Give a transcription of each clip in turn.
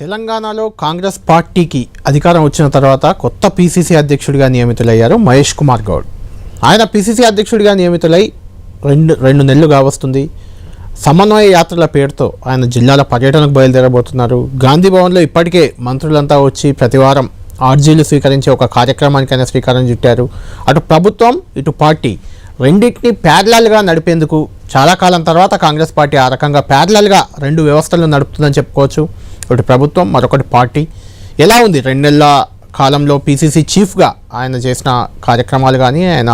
తెలంగాణలో కాంగ్రెస్ పార్టీకి అధికారం వచ్చిన తర్వాత కొత్త పీసీసీ అధ్యక్షుడిగా నియమితులయ్యారు మహేష్ కుమార్ గౌడ్. ఆయన పీసీసీ అధ్యక్షుడిగా నియమితులై రెండు నెలలుగా వస్తుంది. సమన్వయ యాత్రల పేరుతో ఆయన జిల్లాల పర్యటనకు బయలుదేరబోతున్నారు. గాంధీ భవన్లో ఇప్పటికే మంత్రులంతా వచ్చి ప్రతివారం ఆర్జీలు స్వీకరించే ఒక కార్యక్రమానికి ఆయన శ్రీకారం చుట్టారు. అటు ప్రభుత్వం ఇటు పార్టీ రెండింటిని ప్యారలల్గా నడిపేందుకు చాలా కాలం తర్వాత కాంగ్రెస్ పార్టీ ఆ రకంగా ప్యారలల్గా రెండు వ్యవస్థలను నడుపుతుందని చెప్పుకోవచ్చు. ఒకటి ప్రభుత్వం, మరొకటి పార్టీ. ఎలా ఉంది 2 నెలల కాలంలో పీసీసీ చీఫ్గా ఆయన చేసిన కార్యక్రమాలు కానీ, ఆయన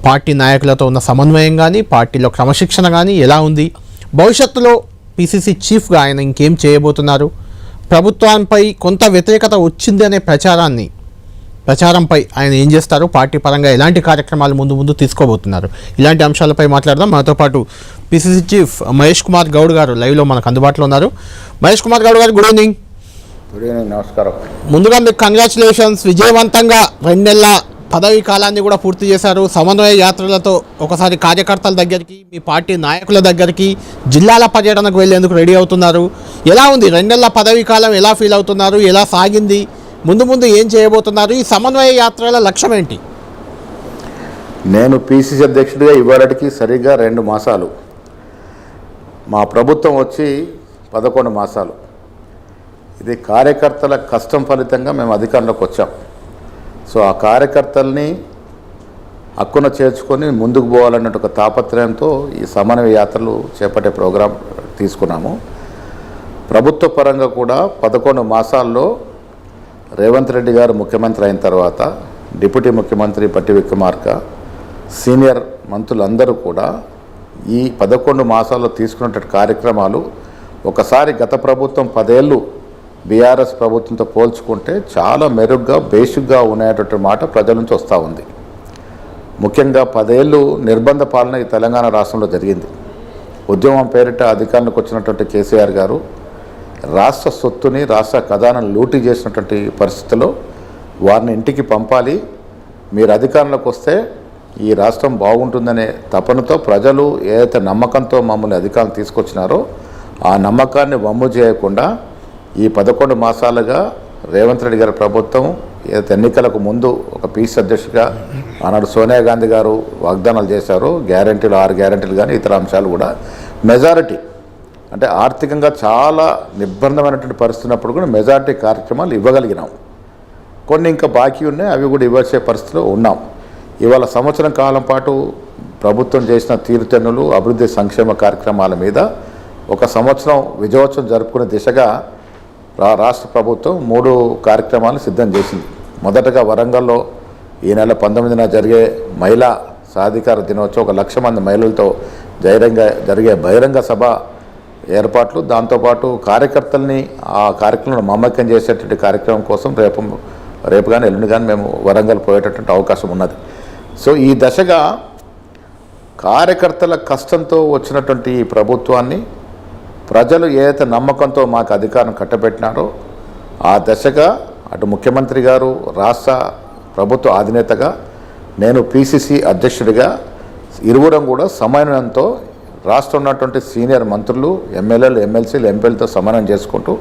పార్టీ నాయకులతో ఉన్న సమన్వయం కానీ, పార్టీలో క్రమశిక్షణ కానీ ఎలా ఉంది? భవిష్యత్తులో పీసీసీ చీఫ్గా ఆయన ఇంకేం చేయబోతున్నారు? ప్రభుత్వంపై కొంత వ్యతిరేకత వచ్చింది అనే ప్రచారంపై ఆయన ఏం చేస్తారు? పార్టీ పరంగా ఎలాంటి కార్యక్రమాలు ముందు తీసుకోబోతున్నారు? ఇలాంటి అంశాలపై మాట్లాడదాం. మనతో పాటు పీసీసీ చీఫ్ మహేష్ కుమార్ గౌడ్ గారు లైవ్లో మనకు అందుబాటులో ఉన్నారు. మహేష్ కుమార్ గౌడ్ గారు, గుడ్ ఈవినింగ్. గుడ్ ఈవినింగ్, నమస్కారం. ముందుగా మీకు కంగ్రాచులేషన్స్. విజయవంతంగా 2 నెలల పదవీ కాలాన్ని కూడా పూర్తి చేశారు. సమన్వయ యాత్రలతో ఒకసారి కార్యకర్తల దగ్గరికి, మీ పార్టీ నాయకుల దగ్గరికి, జిల్లాల పర్యటనకు వెళ్లేందుకు రెడీ అవుతున్నారు. ఎలా ఉంది 2 నెలల పదవీ కాలం? ఎలా ఫీల్ అవుతున్నారు? ఎలా సాగింది? ముందు ఏం చేయబోతున్నారు? ఈ సమన్వయ యాత్రల లక్ష్యం ఏంటి? నేను పీసీసీ అధ్యక్షుడిగా ఇవాళకి సరిగ్గా 2 మాసాలు. మా ప్రభుత్వం వచ్చి 11 మాసాలు. ఇది కార్యకర్తల కష్టం ఫలితంగా మేము అధికారంలోకి వచ్చాం. సో ఆ కార్యకర్తల్ని హక్కున చేర్చుకొని ముందుకు పోవాలన్నట్టు ఒక తాపత్రయంతో ఈ సమన్వయ యాత్రలు చేపట్టే ప్రోగ్రాం తీసుకున్నాము. ప్రభుత్వ పరంగా కూడా 11 మాసాల్లో రేవంత్ రెడ్డి గారు ముఖ్యమంత్రి అయిన తర్వాత డిప్యూటీ ముఖ్యమంత్రి పట్టి విక్రమార్క, సీనియర్ మంత్రులందరూ కూడా ఈ 11 మాసాల్లో తీసుకున్నటువంటి కార్యక్రమాలు ఒకసారి గత ప్రభుత్వం 10 ఏళ్ళు బీఆర్ఎస్ ప్రభుత్వంతో పోల్చుకుంటే చాలా మెరుగ్గా బేసిక్గా ఉన్నటువంటి మాట ప్రజల నుంచి వస్తూ ఉంది. ముఖ్యంగా 10 ఏళ్ళు నిర్బంధ పాలన ఈ తెలంగాణ రాష్ట్రంలో జరిగింది. ఉద్యమం పేరిట అధికారంలోకి వచ్చినటువంటి కేసీఆర్ గారు రాష్ట్ర సొత్తుని, రాష్ట్ర ఖజానాను లూటీ చేసినటువంటి పరిస్థితుల్లో వారిని ఇంటికి పంపాలి, మీరు అధికారంలోకి వస్తే ఈ రాష్ట్రం బాగుంటుందనే తపనతో ప్రజలు ఏదైతే నమ్మకంతో మమ్మల్ని అధికారం తీసుకొచ్చినారో ఆ నమ్మకాన్ని వమ్ము చేయకుండా ఈ 11 మాసాలుగా రేవంత్ రెడ్డి గారి ప్రభుత్వం ఏదైతే ఎన్నికలకు ముందు ఒక పీసీ అధ్యక్షుడిగా ఆనాడు సోనియా గాంధీ గారు వాగ్దానాలు చేశారో, గ్యారంటీలు 6 గ్యారంటీలు కానీ ఇతర అంశాలు కూడా మెజారిటీ, అంటే ఆర్థికంగా చాలా నిర్బంధమైనటువంటి పరిస్థితి ఉన్నప్పుడు కూడా మెజారిటీ కార్యక్రమాలు ఇవ్వగలిగినాం. కొన్ని ఇంకా బాకీ ఉన్నాయి, అవి కూడా ఇవ్వచ్చే పరిస్థితిలో ఉన్నాం. ఇవాళ సంవత్సరం కాలం పాటు ప్రభుత్వం చేసిన తీరుతెన్నులు, అభివృద్ధి సంక్షేమ కార్యక్రమాల మీద ఒక సంవత్సరం విజయోత్సవం జరుపుకునే దిశగా రాష్ట్ర ప్రభుత్వం 3 కార్యక్రమాలు సిద్ధం చేసింది. మొదటగా వరంగల్లో ఈ నెల 19న జరిగే మహిళా సాధికార దినోత్సవం 1 లక్ష మంది మహిళలతో జరిగే బహిరంగ సభ ఏర్పాట్లు, దాంతోపాటు కార్యకర్తల్ని ఆ కార్యక్రమంలో మమ్మకం చేసేటువంటి కార్యక్రమం కోసం రేపు కానీ ఎల్లుండి కానీ మేము వరంగల్ పోయేటటువంటి అవకాశం ఉన్నది. సో ఈ దశగా కార్యకర్తల కష్టంతో వచ్చినటువంటి ఈ ప్రభుత్వాన్ని ప్రజలు ఏదైతే నమ్మకంతో మాకు అధికారం కట్టబెట్టినారో ఆ దశగా అటు ముఖ్యమంత్రి గారు, రాష్ట్ర ప్రభుత్వ అధినేతగా, నేను పీసీసీ అధ్యక్షుడిగా ఇరువురం కూడా సమన్వయంతో రాష్ట్రం ఉన్నటువంటి సీనియర్ మంత్రులు, ఎమ్మెల్యేలు, ఎమ్మెల్సీలు, ఎంపీలతో సమన్వయం చేసుకుంటూ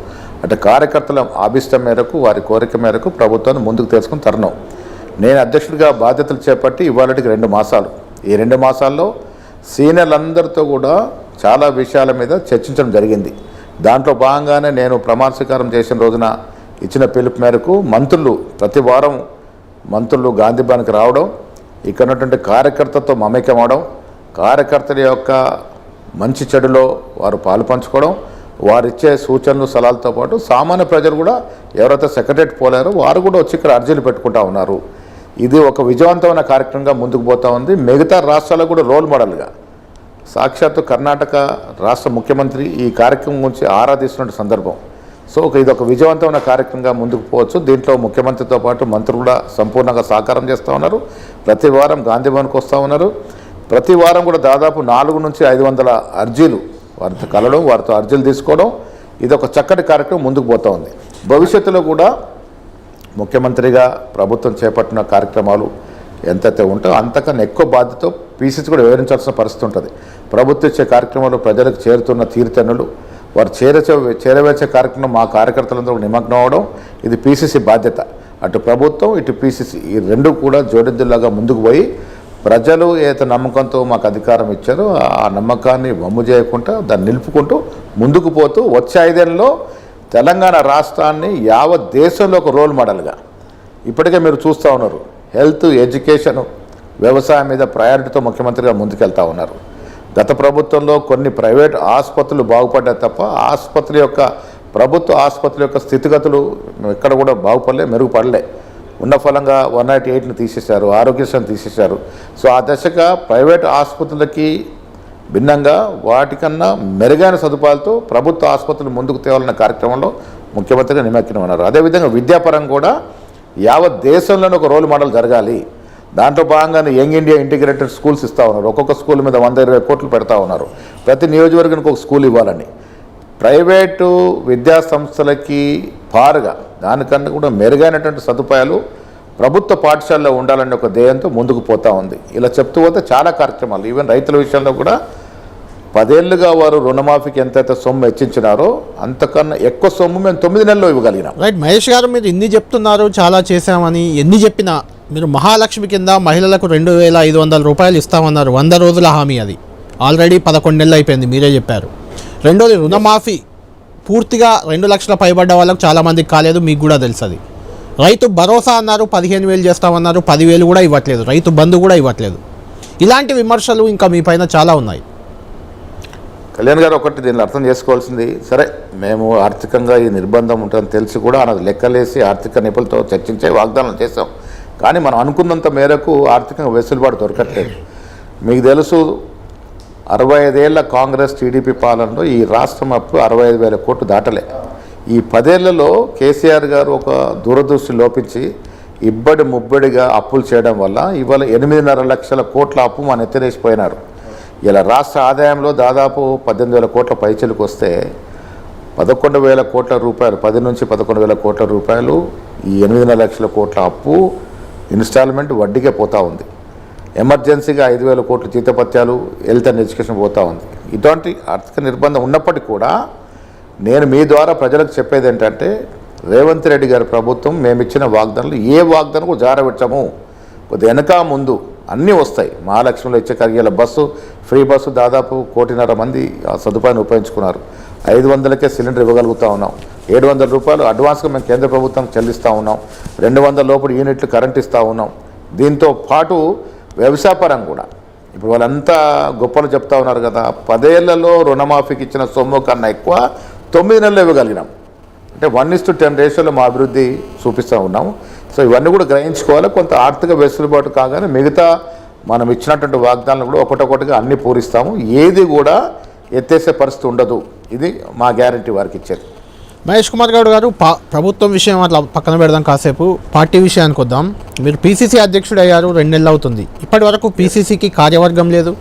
అటు కార్యకర్తల ఆభిష్టం మేరకు, వారి కోరిక మేరకు ప్రభుత్వాన్ని ముందుకు తీసుకుని తరుణం. నేను అధ్యక్షుడిగా బాధ్యతలు చేపట్టి ఇవాళకి 2 మాసాలు. ఈ 2 మాసాల్లో సీనియర్లందరితో కూడా చాలా విషయాల మీద చర్చించడం జరిగింది. దాంట్లో భాగంగానే నేను ప్రమాణ స్వీకారం చేసిన రోజున ఇచ్చిన పిలుపు మేరకు ప్రతి వారం మంత్రులు గాంధీ భవన్కి రావడం, ఇక్కడ ఉన్నటువంటి కార్యకర్తతో మమేకం అవడం, కార్యకర్తల యొక్క మంచి చెడులో వారు పాలు పంచుకోవడం, వారిచ్చే సూచనలు సలహాలతో పాటు సామాన్య ప్రజలు కూడా ఎవరైతే సెక్రటరేట్ పోలేరో వారు కూడా వచ్చి ఇక్కడ అర్జీలు పెట్టుకుంటూ ఉన్నారు. ఇది ఒక విజయవంతమైన కార్యక్రమంగా ముందుకు పోతూ ఉంది. మిగతా రాష్ట్రాలకు కూడా రోల్ మోడల్గా సాక్షాత్తు కర్ణాటక రాష్ట్ర ముఖ్యమంత్రి ఈ కార్యక్రమం గురించి ఆరాధిస్తున్న సందర్భం. సో ఇది ఒక విజయవంతమైన కార్యక్రమంగా ముందుకు పోవచ్చు. దీంట్లో ముఖ్యమంత్రితో పాటు మంత్రులు కూడా సంపూర్ణంగా సహకారం చేస్తూ ఉన్నారు. ప్రతి వారం గాంధీ భవన్కి వస్తూ ఉన్నారు. ప్రతి వారం కూడా దాదాపు 400 నుంచి 500 అర్జీలు వారితో కలవడం, వారితో అర్జీలు తీసుకోవడం, ఇది ఒక చక్కటి కార్యక్రమం ముందుకు పోతూ ఉంది. భవిష్యత్తులో కూడా ముఖ్యమంత్రిగా ప్రభుత్వం చేపట్టిన కార్యక్రమాలు ఎంతైతే ఉంటాయో అంతకన్నా ఎక్కువ బాధ్యత పీసీసీ కూడా వివరించాల్సిన పరిస్థితి ఉంటుంది. ప్రభుత్వం ఇచ్చే కార్యక్రమాలు ప్రజలకు చేరుతున్న తీరుతెన్నులు, వారు చేరవేర్చే కార్యక్రమం మా కార్యకర్తలందరూ నిమగ్నం అవడం ఇది పీసీసీ బాధ్యత. అటు ప్రభుత్వం ఇటు పీసీసీ ఈ రెండు కూడా జోడెద్దులాగా ముందుకు పోయి ప్రజలు ఏదైతే నమ్మకంతో మాకు అధికారం ఇచ్చారో ఆ నమ్మకాన్ని వమ్ము చేయకుండా దాన్ని నిలుపుకుంటూ ముందుకు పోతూ వచ్చే 5 ఏళ్ళలో తెలంగాణ రాష్ట్రాన్ని యావత్ దేశంలో ఒక రోల్ మోడల్గా ఇప్పటికే మీరు చూస్తూ ఉన్నారు. హెల్త్, ఎడ్యుకేషన్, వ్యవసాయం మీద ప్రయారిటీతో ముఖ్యమంత్రిగా ముందుకెళ్తా ఉన్నారు. గత ప్రభుత్వంలో కొన్ని ప్రైవేట్ ఆసుపత్రులు బాగుపడ్డాయి తప్ప ప్రభుత్వ ఆసుపత్రుల యొక్క స్థితిగతులు ఎక్కడ కూడా మెరుగుపడలే. ఉన్న ఫలంగా 198ని తీసేశారు, ఆరోగ్యశ్రీని తీసేశారు. సో ఆ దశగా ప్రైవేట్ ఆసుపత్రులకి భిన్నంగా వాటికన్నా మెరుగైన సదుపాయాలతో ప్రభుత్వ ఆసుపత్రులు ముందుకు తేవాలన్న కార్యక్రమంలో ముఖ్యమంత్రిగా నిమగ్నం ఉన్నారు. అదేవిధంగా విద్యాపరం కూడా యావత్ దేశంలోనే ఒక రోల్ మోడల్ జరగాలి. దాంట్లో భాగంగానే యంగ్ ఇండియా ఇంటిగ్రేటెడ్ స్కూల్స్ ఇస్తూ ఉన్నారు. ఒక్కొక్క స్కూల్ మీద 120 కోట్లు పెడతా ఉన్నారు. ప్రతి నియోజకవర్గానికి ఒక స్కూల్ ఇవ్వాలని. ప్రైవేటు విద్యా సంస్థలకి పారుగా దానికన్నా కూడా మెరుగైనటువంటి సదుపాయాలు ప్రభుత్వ పాఠశాలలో ఉండాలనే ఒక ధ్యేయంతో ముందుకు పోతూ ఉంది. ఇలా చెప్తూ పోతే చాలా కార్యక్రమాలు, ఈవెన్ రైతుల విషయంలో కూడా 10 ఏళ్ళుగా వారు రుణమాఫీకి ఎంతైతే సొమ్ము హెచ్చించినారో అంతకన్నా ఎక్కువ సొమ్ము మేము 9 నెలల్లో ఇవ్వగలిగినాం. రైట్ మహేష్ గారు, మీరు ఇన్ని చెప్తున్నారు, చాలా చేశామని. ఎన్ని చెప్పినా మీరు మహాలక్ష్మి కింద మహిళలకు 2500 రూపాయలు ఇస్తామన్నారు. 100 రోజుల హామీ అది. ఆల్రెడీ 11 నెలలు అయిపోయింది, మీరే చెప్పారు. రెండోది రుణమాఫీ పూర్తిగా 2 లక్షల పైబడ్డ వాళ్ళకు చాలామందికి కాలేదు, మీకు కూడా తెలుసు అది. రైతు భరోసా అన్నారు, 15,000 చేస్తామన్నారు, 10,000 కూడా ఇవ్వట్లేదు. రైతు బంధు కూడా ఇవ్వట్లేదు. ఇలాంటి విమర్శలు ఇంకా మీ పైన చాలా ఉన్నాయి. కళ్యాణ్ గారు, ఒకటి దీన్ని అర్థం చేసుకోవాల్సింది, సరే మేము ఆర్థికంగా ఈ నిర్బంధం ఉంటుందని తెలిసి కూడా అన్నది లెక్కలేసి ఆర్థిక నిపుణులతో చర్చించే వాగ్దానం చేసాం. కానీ మనం అనుకున్నంత మేరకు ఆర్థికంగా వెసులుబాటు దొరకట్లేదు. మీకు తెలుసు, 65 ఏళ్ల కాంగ్రెస్ టీడీపీ పాలనలో ఈ రాష్ట్రం అప్పు 65,000 కోట్లు దాటలే. ఈ 10 ఏళ్లలో కేసీఆర్ గారు ఒక దూరదృష్టి లోపించి ఇబ్బడి ముబ్బడిగా అప్పులు చేయడం వల్ల ఇవాళ 8.5 లక్షల కోట్ల అప్పు మన ఎత్తినేసిపోయినారు. ఇలా రాష్ట్ర ఆదాయంలో దాదాపు 18,000 కోట్ల పైచలకు వస్తే 11,000 కోట్ల రూపాయలు, 10 నుంచి 11,000 కోట్ల రూపాయలు ఈ 8.5 లక్షల కోట్ల అప్పు ఇన్స్టాల్మెంట్ వడ్డీకే పోతూ ఉంది. ఎమర్జెన్సీగా 5,000 కోట్ల జీతపత్యాలు, హెల్త్ అండ్ ఎడ్యుకేషన్ పోతూ ఉంది. ఇటువంటి ఆర్థిక నిర్బంధం ఉన్నప్పటికీ కూడా నేను మీ ద్వారా ప్రజలకు చెప్పేది ఏంటంటే, రేవంత్ రెడ్డి గారి ప్రభుత్వం మేమిచ్చిన వాగ్దానాలు ఏ వాగ్దానం జారవిడ్చము. కొద్ది వెనక ముందు అన్నీ వస్తాయి. మహాలక్ష్మిలో ఇచ్చే కరిగేల బస్సు, ఫ్రీ బస్సు దాదాపు 1.5 కోటి మంది ఆ సదుపాయాన్ని ఉపయోగించుకున్నారు. 500కే సిలిండర్ ఇవ్వగలుగుతూ ఉన్నాం. 700 రూపాయలు అడ్వాన్స్గా మేము కేంద్ర ప్రభుత్వం చెల్లిస్తూ ఉన్నాం. 200 లోపల యూనిట్లు కరెంట్ ఇస్తూ ఉన్నాం. దీంతో పాటు వ్యవసాయపరం కూడా ఇప్పుడు వాళ్ళంతా గొప్పలు చెప్తా ఉన్నారు కదా, 10 ఏళ్లలో రుణమాఫీకి ఇచ్చిన సొమ్ము కన్నా ఎక్కువ 9 నెలలు ఇవ్వగలిగినాం. అంటే 1:10 రేషియోలో మా అభివృద్ధి చూపిస్తూ ఉన్నాము. సో ఇవన్నీ కూడా గ్రహించుకోవాలి. కొంత ఆర్థిక వెసులుబాటు కాగానే మిగతా మనం ఇచ్చినటువంటి వాగ్దానాలు కూడా ఒకటొకటిగా అన్నీ పూరిస్తాము. ఏది కూడా ఎత్తేసే పరిస్థితి ఉండదు. ఇది మా గ్యారంటీ వారికి ఇచ్చేది. మహేష్ కుమార్ గౌడ్ గారు, ప్రభుత్వం విషయం అట్లా పక్కన పెడదాం, కాసేపు పార్టీ విషయానికి వద్దాం. మీరు పీసీసీ అధ్యక్షుడు అయ్యారు, 2 నెలలు అవుతుంది. ఇప్పటి వరకు పీసీసీకి కార్యవర్గం లేదు,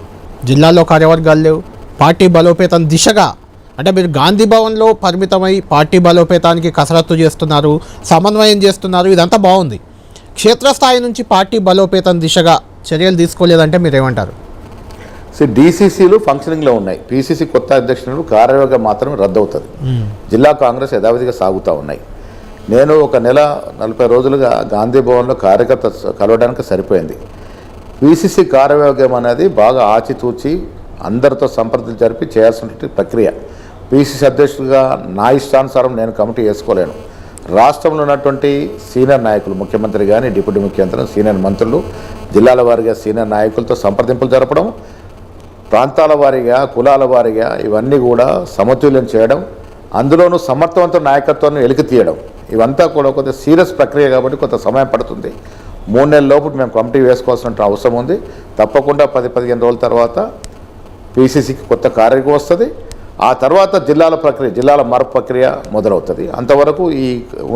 జిల్లాల్లో కార్యవర్గాలు లేవు. పార్టీ బలోపేతం దిశగా అంటే మీరు గాంధీ భవన్లో పరిమితమై పార్టీ బలోపేతానికి కసరత్తు చేస్తున్నారు, సమన్వయం చేస్తున్నారు, ఇదంతా బాగుంది. క్షేత్రస్థాయి నుంచి పార్టీ బలోపేతం దిశగా చర్యలు తీసుకోలేదంటే మీరేమంటారు? డీసీసీలు ఫంక్షనింగ్లో ఉన్నాయి. పీసీసీ కొత్త అధ్యక్షుడు కార్యవర్గం మాత్రమే రద్దవుతుంది. జిల్లా కాంగ్రెస్ యథావిధిగా సాగుతూ ఉన్నాయి. నేను 1 నెల 40 రోజులుగా గాంధీ భవన్లో కార్యకర్త కలవడానికి సరిపోయింది. పీసీసీ కార్యవర్గం అనేది బాగా ఆచితూచి అందరితో సంప్రదించి జరిపి చేయాల్సిన ప్రక్రియ. పీసీసీ అధ్యక్షుడిగా నా ఇష్టానుసారం నేను కమిటీ వేసుకోలేను. రాష్ట్రంలో ఉన్నటువంటి సీనియర్ నాయకులు, ముఖ్యమంత్రి కానీ డిప్యూటీ ముఖ్యమంత్రి, సీనియర్ మంత్రులు, జిల్లాల వారీగా సీనియర్ నాయకులతో సంప్రదింపులు జరపడం, ప్రాంతాల వారీగా, కులాల వారీగా ఇవన్నీ కూడా సమతుల్యం చేయడం, అందులోనూ సమర్థవంతమైన నాయకత్వాన్ని వెలికి తీయడం, ఇవంతా కూడా కొంత సీరియస్ ప్రక్రియ కాబట్టి కొంత సమయం పడుతుంది. 3 నెలల లోపు మేము కమిటీ వేసుకోవాల్సిన అవసరం ఉంది. తప్పకుండా 10-15 రోజుల తర్వాత పీసీసీకి కొత్త కార్యవర్గం వస్తుంది. ఆ తర్వాత జిల్లాల మార్పు ప్రక్రియ మొదలవుతుంది. అంతవరకు ఈ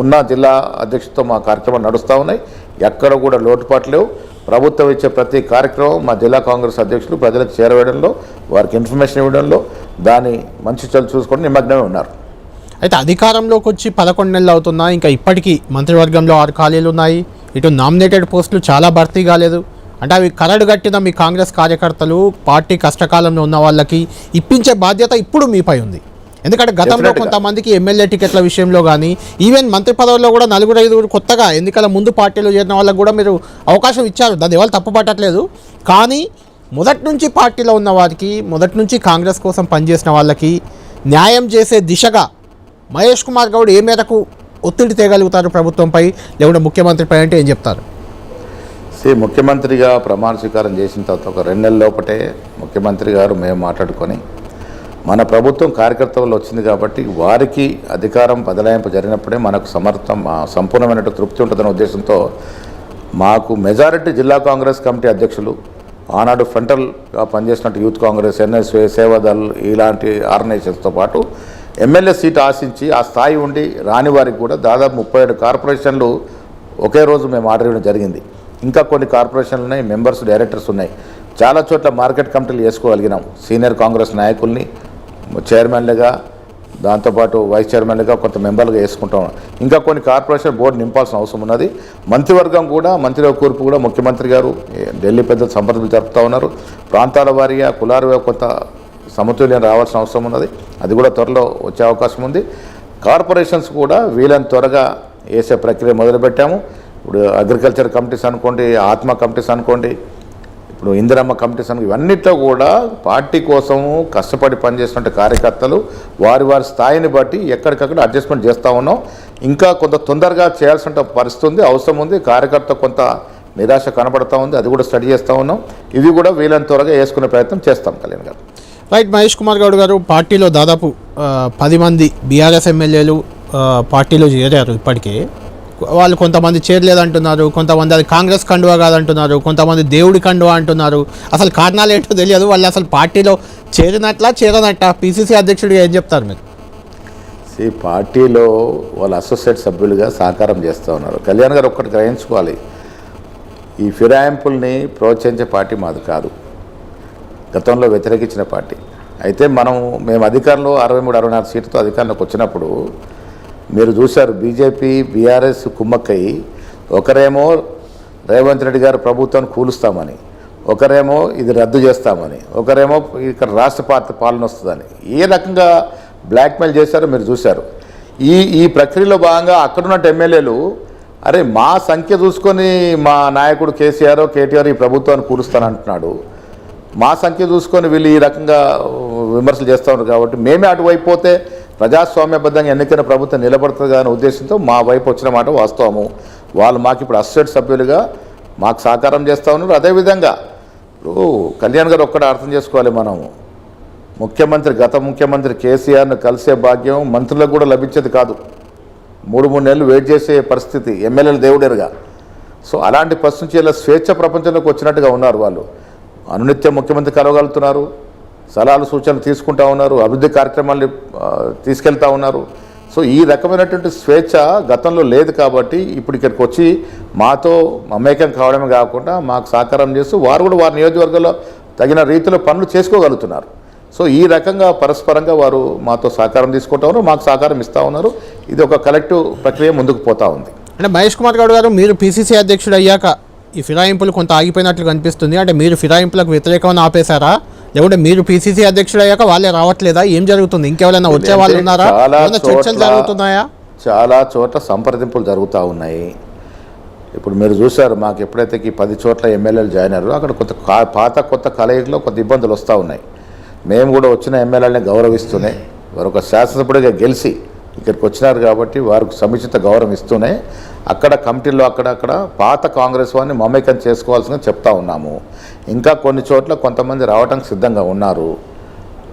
ఉన్న జిల్లా అధ్యక్షుడితో మా కార్యక్రమాలు నడుస్తూ ఉన్నాయి. ఎక్కడ కూడా లోటుపాట్లు లేవు. ప్రభుత్వం ఇచ్చే ప్రతి కార్యక్రమం మా జిల్లా కాంగ్రెస్ అధ్యక్షులు ప్రజలకు చేరవేయడంలో, వారికి ఇన్ఫర్మేషన్ ఇవ్వడంలో, దాని మంచి చెడు చూసుకొని నిమగ్నమే ఉన్నారు. అయితే అధికారంలోకి వచ్చి 11 నెలలు అవుతున్నా ఇంకా ఇప్పటికీ మంత్రివర్గంలో 6 ఖాళీలు ఉన్నాయి. ఇటు నామినేటెడ్ పోస్టులు చాలా భర్తీ కాలేదు. అంటే అవి కరడు కట్టిన మీ కాంగ్రెస్ కార్యకర్తలు, పార్టీ కష్టకాలంలో ఉన్న వాళ్ళకి ఇప్పించే బాధ్యత ఇప్పుడు మీపై ఉంది. ఎందుకంటే గతంలో Definitely. కొంతమందికి ఎమ్మెల్యే టికెట్ల విషయంలో కానీ ఈవెన్ మంత్రి పదవుల్లో కూడా 4-5 కొత్తగా ఎన్నికల ముందు పార్టీలో చేరిన వాళ్ళకు కూడా మీరు అవకాశం ఇచ్చారు, దాన్ని ఎవరు తప్పు పట్టట్లేదు. కానీ మొదటి నుంచి పార్టీలో ఉన్న వారికి, మొదటి నుంచి కాంగ్రెస్ కోసం పనిచేసిన వాళ్ళకి న్యాయం చేసే దిశగా మహేష్ కుమార్ గౌడ్ ఏ మేరకు ఒత్తిడి తేగలుగుతారు ప్రభుత్వంపై, లేకుంటే ముఖ్యమంత్రిపై అంటే ఏం చెప్తారు? ముఖ్యమంత్రిగా ప్రమాణ స్వీకారం చేసిన తర్వాత ఒక 2 నెలల లోపటే ముఖ్యమంత్రి గారు మేము మాట్లాడుకొని మన ప్రభుత్వం కార్యకర్తలు వచ్చింది కాబట్టి వారికి అధికారం బదలాయింపు జరిగినప్పుడే మనకు సంపూర్ణమైన తృప్తి ఉంటుందనే ఉద్దేశంతో మాకు మెజారిటీ జిల్లా కాంగ్రెస్ కమిటీ అధ్యక్షులు, ఆనాడు ఫ్రంటల్గా పనిచేసినట్టు యూత్ కాంగ్రెస్, ఎన్ఎస్ఏ, సేవాదల్ ఇలాంటి ఆర్గనైజేషన్స్తో పాటు ఎమ్మెల్యే సీట్ ఆశించి ఆ స్థాయి ఉండి రాని వారికి కూడా దాదాపు 37 కార్పొరేషన్లు ఒకే రోజు మేము ఆర్డర్ ఇవ్వడం జరిగింది. ఇంకా కొన్ని కార్పొరేషన్లు ఉన్నాయి, మెంబర్స్, డైరెక్టర్స్ ఉన్నాయి. చాలా చోట్ల మార్కెట్ కమిటీలు వేసుకోగలిగినాం. సీనియర్ కాంగ్రెస్ నాయకుల్ని చైర్మన్లుగా, దాంతోపాటు వైస్ చైర్మన్లుగా, కొంత మెంబర్లుగా వేసుకుంటాం. ఇంకా కొన్ని కార్పొరేషన్ బోర్డు నింపాల్సిన అవసరం ఉన్నది. మంత్రివర్గం కూడా, మంత్రివర్గ కూర్పు కూడా ముఖ్యమంత్రి గారు ఢిల్లీ పెద్దలు సంప్రదింపులు జరుపుతూ ఉన్నారు. ప్రాంతాల వారీగా, కులాల కొంత సమతుల్యం రావాల్సిన అవసరం ఉన్నది. అది కూడా త్వరలో వచ్చే అవకాశం ఉంది. కార్పొరేషన్స్ కూడా వీళ్ళని త్వరగా వేసే ప్రక్రియ మొదలుపెట్టాము. ఇప్పుడు అగ్రికల్చర్ కమిటీస్ అనుకోండి, ఆత్మ కమిటీస్ అనుకోండి, ఇప్పుడు ఇందిరమ్మ కమిటీస్ అనుకోండి, ఇవన్నిట్లో కూడా పార్టీ కోసము కష్టపడి పనిచేసినట్టు కార్యకర్తలు వారి స్థాయిని బట్టి ఎక్కడికక్కడ అడ్జస్ట్మెంట్ చేస్తూ ఉన్నాం. ఇంకా కొంత తొందరగా చేయాల్సిన పరిస్థితి ఉంది, అవసరం ఉంది. కార్యకర్త కొంత నిరాశ కనబడతా ఉంది, అది కూడా స్టడీ చేస్తూ ఉన్నాం. ఇవి కూడా వీళ్ళని త్వరగా వేసుకునే ప్రయత్నం చేస్తాం. కళ్యాణ్ గారు. రైట్. మహేష్ కుమార్ గౌడ్ గారు, పార్టీలో దాదాపు 10 మంది బీఆర్ఎస్ ఎమ్మెల్యేలు పార్టీలో చేరారు. ఇప్పటికే వాళ్ళు కొంతమంది చేరలేదంటున్నారు, కొంతమంది అది కాంగ్రెస్ కండువా కాదంటున్నారు, కొంతమంది దేవుడి కండువా అంటున్నారు. అసలు కారణాలు ఏంటో తెలియదు. వాళ్ళు అసలు పార్టీలో చేరనట్ట పిసిసి అధ్యక్షుడిగా ఏం చెప్తారు మీరు? పార్టీలో వాళ్ళ అసోసియేట్ సభ్యులుగా సహకారం చేస్తూ ఉన్నారు. కళ్యాణ్ గారు ఒక్కటి గ్రహించుకోవాలి, ఈ ఫిరాయింపుల్ని ప్రోత్సహించే పార్టీ మాది కాదు, గతంలో వ్యతిరేకించిన పార్టీ. అయితే మేము అధికారంలో 63-64 సీట్లతో అధికారంలోకి వచ్చినప్పుడు మీరు చూశారు, బీజేపీ బీఆర్ఎస్ కుమ్మక్కయి ఒకరేమో రేవంత్ రెడ్డి గారు ప్రభుత్వాన్ని కూలుస్తామని, ఒకరేమో ఇది రద్దు చేస్తామని, ఒకరేమో ఇక్కడ రాష్ట్ర పాలన వస్తుందని ఏ రకంగా బ్లాక్మెయిల్ చేశారో మీరు చూశారు. ఈ ప్రక్రియలో భాగంగా అక్కడున్నట్టు ఎమ్మెల్యేలు అరే మా సంఖ్య చూసుకొని మా నాయకుడు కేటీఆర్ ఈ ప్రభుత్వాన్ని కూలుస్తానంటున్నాడు, మా సంఖ్య చూసుకొని వీళ్ళు ఈ రకంగా విమర్శలు చేస్తూ ఉన్నారు కాబట్టి మేమే అటువైపు పోతే ప్రజాస్వామ్యబద్ధంగా ఎన్నికైన ప్రభుత్వం నిలబడుతుంది అనే ఉద్దేశంతో మా వైపు వచ్చిన మాట వాస్తవము. వాళ్ళు మాకు ఇప్పుడు అసోసియేట్ సభ్యులుగా మాకు సహకారం చేస్తూ ఉన్నారు. అదేవిధంగా ఇప్పుడు కళ్యాణ్ గారు ఒక్కడే అర్థం చేసుకోవాలి, మనం గత ముఖ్యమంత్రి కేసీఆర్ను కలిసే భాగ్యం మంత్రులకు కూడా లభించేది కాదు. 3 నెలలు వెయిట్ చేసే పరిస్థితి ఎమ్మెల్యేలు దేవుడేరుగా. సో అలాంటి పరిస్థితి నుంచి ఇలా స్వేచ్ఛ ప్రపంచంలోకి వచ్చినట్టుగా ఉన్నారు. వాళ్ళు అనునిత్యం ముఖ్యమంత్రి కలవగలుగుతున్నారు, సలహాలు సూచనలు తీసుకుంటూ ఉన్నారు, అభివృద్ధి కార్యక్రమాలు తీసుకెళ్తూ ఉన్నారు. సో ఈ రకమైనటువంటి స్వేచ్ఛ గతంలో లేదు కాబట్టి ఇప్పుడు ఇక్కడికి వచ్చి మాతో మమేకం కావడమే కాకుండా మాకు సహకారం చేస్తూ వారు కూడా వారి నియోజకవర్గంలో తగిన రీతిలో పనులు చేసుకోగలుగుతున్నారు. సో ఈ రకంగా పరస్పరంగా వారు మాతో సహకారం తీసుకుంటూ ఉన్నారు, మాకు సహకారం ఇస్తూ ఉన్నారు. ఇది ఒక కలెక్టివ్ ప్రక్రియ ముందుకు పోతూ ఉంది. అంటే మహేష్ కుమార్ గౌడ్ గారు, మీరు పిసిసి అధ్యక్షుడు అయ్యాక ఈ ఫిరాయింపులు కొంత ఆగిపోయినట్లు కనిపిస్తుంది. అంటే మీరు ఫిరాయింపులకు వ్యతిరేకమని ఆపేశారా, లేకుంటే మీరు పిసిసి అధ్యక్షుడు అయ్యాక వాళ్ళే రావట్లేదా? ఏం జరుగుతుంది? ఇంకెవరైనా వచ్చే వాళ్ళు ఉన్నారా? చర్చలు జరుగుతున్నాయా? చాలా చోట్ల సంప్రదింపులు జరుగుతూ ఉన్నాయి. ఇప్పుడు మీరు చూశారు, మాకు ఎప్పుడైతే 10 చోట్ల ఎమ్మెల్యేలు జాయిన్ అయ్యారో అక్కడ పాత కొత్త కలయికలో కొద్ది ఇబ్బందులు వస్తూ ఉన్నాయి. మేము కూడా వచ్చిన ఎమ్మెల్యేలని గౌరవిస్తూనే, వారు ఒక శాసనసభ్యుడిగా గెలిచి ఇక్కడికి వచ్చినారు కాబట్టి వారికి సముచిత గౌరవం ఇస్తూనే అక్కడ కమిటీల్లో అక్కడక్కడ పాత కాంగ్రెస్ వారిని మమేకం చేసుకోవాల్సిందిగా చెప్తా ఉన్నాము. ఇంకా కొన్ని చోట్ల కొంతమంది రావడానికి సిద్ధంగా ఉన్నారు.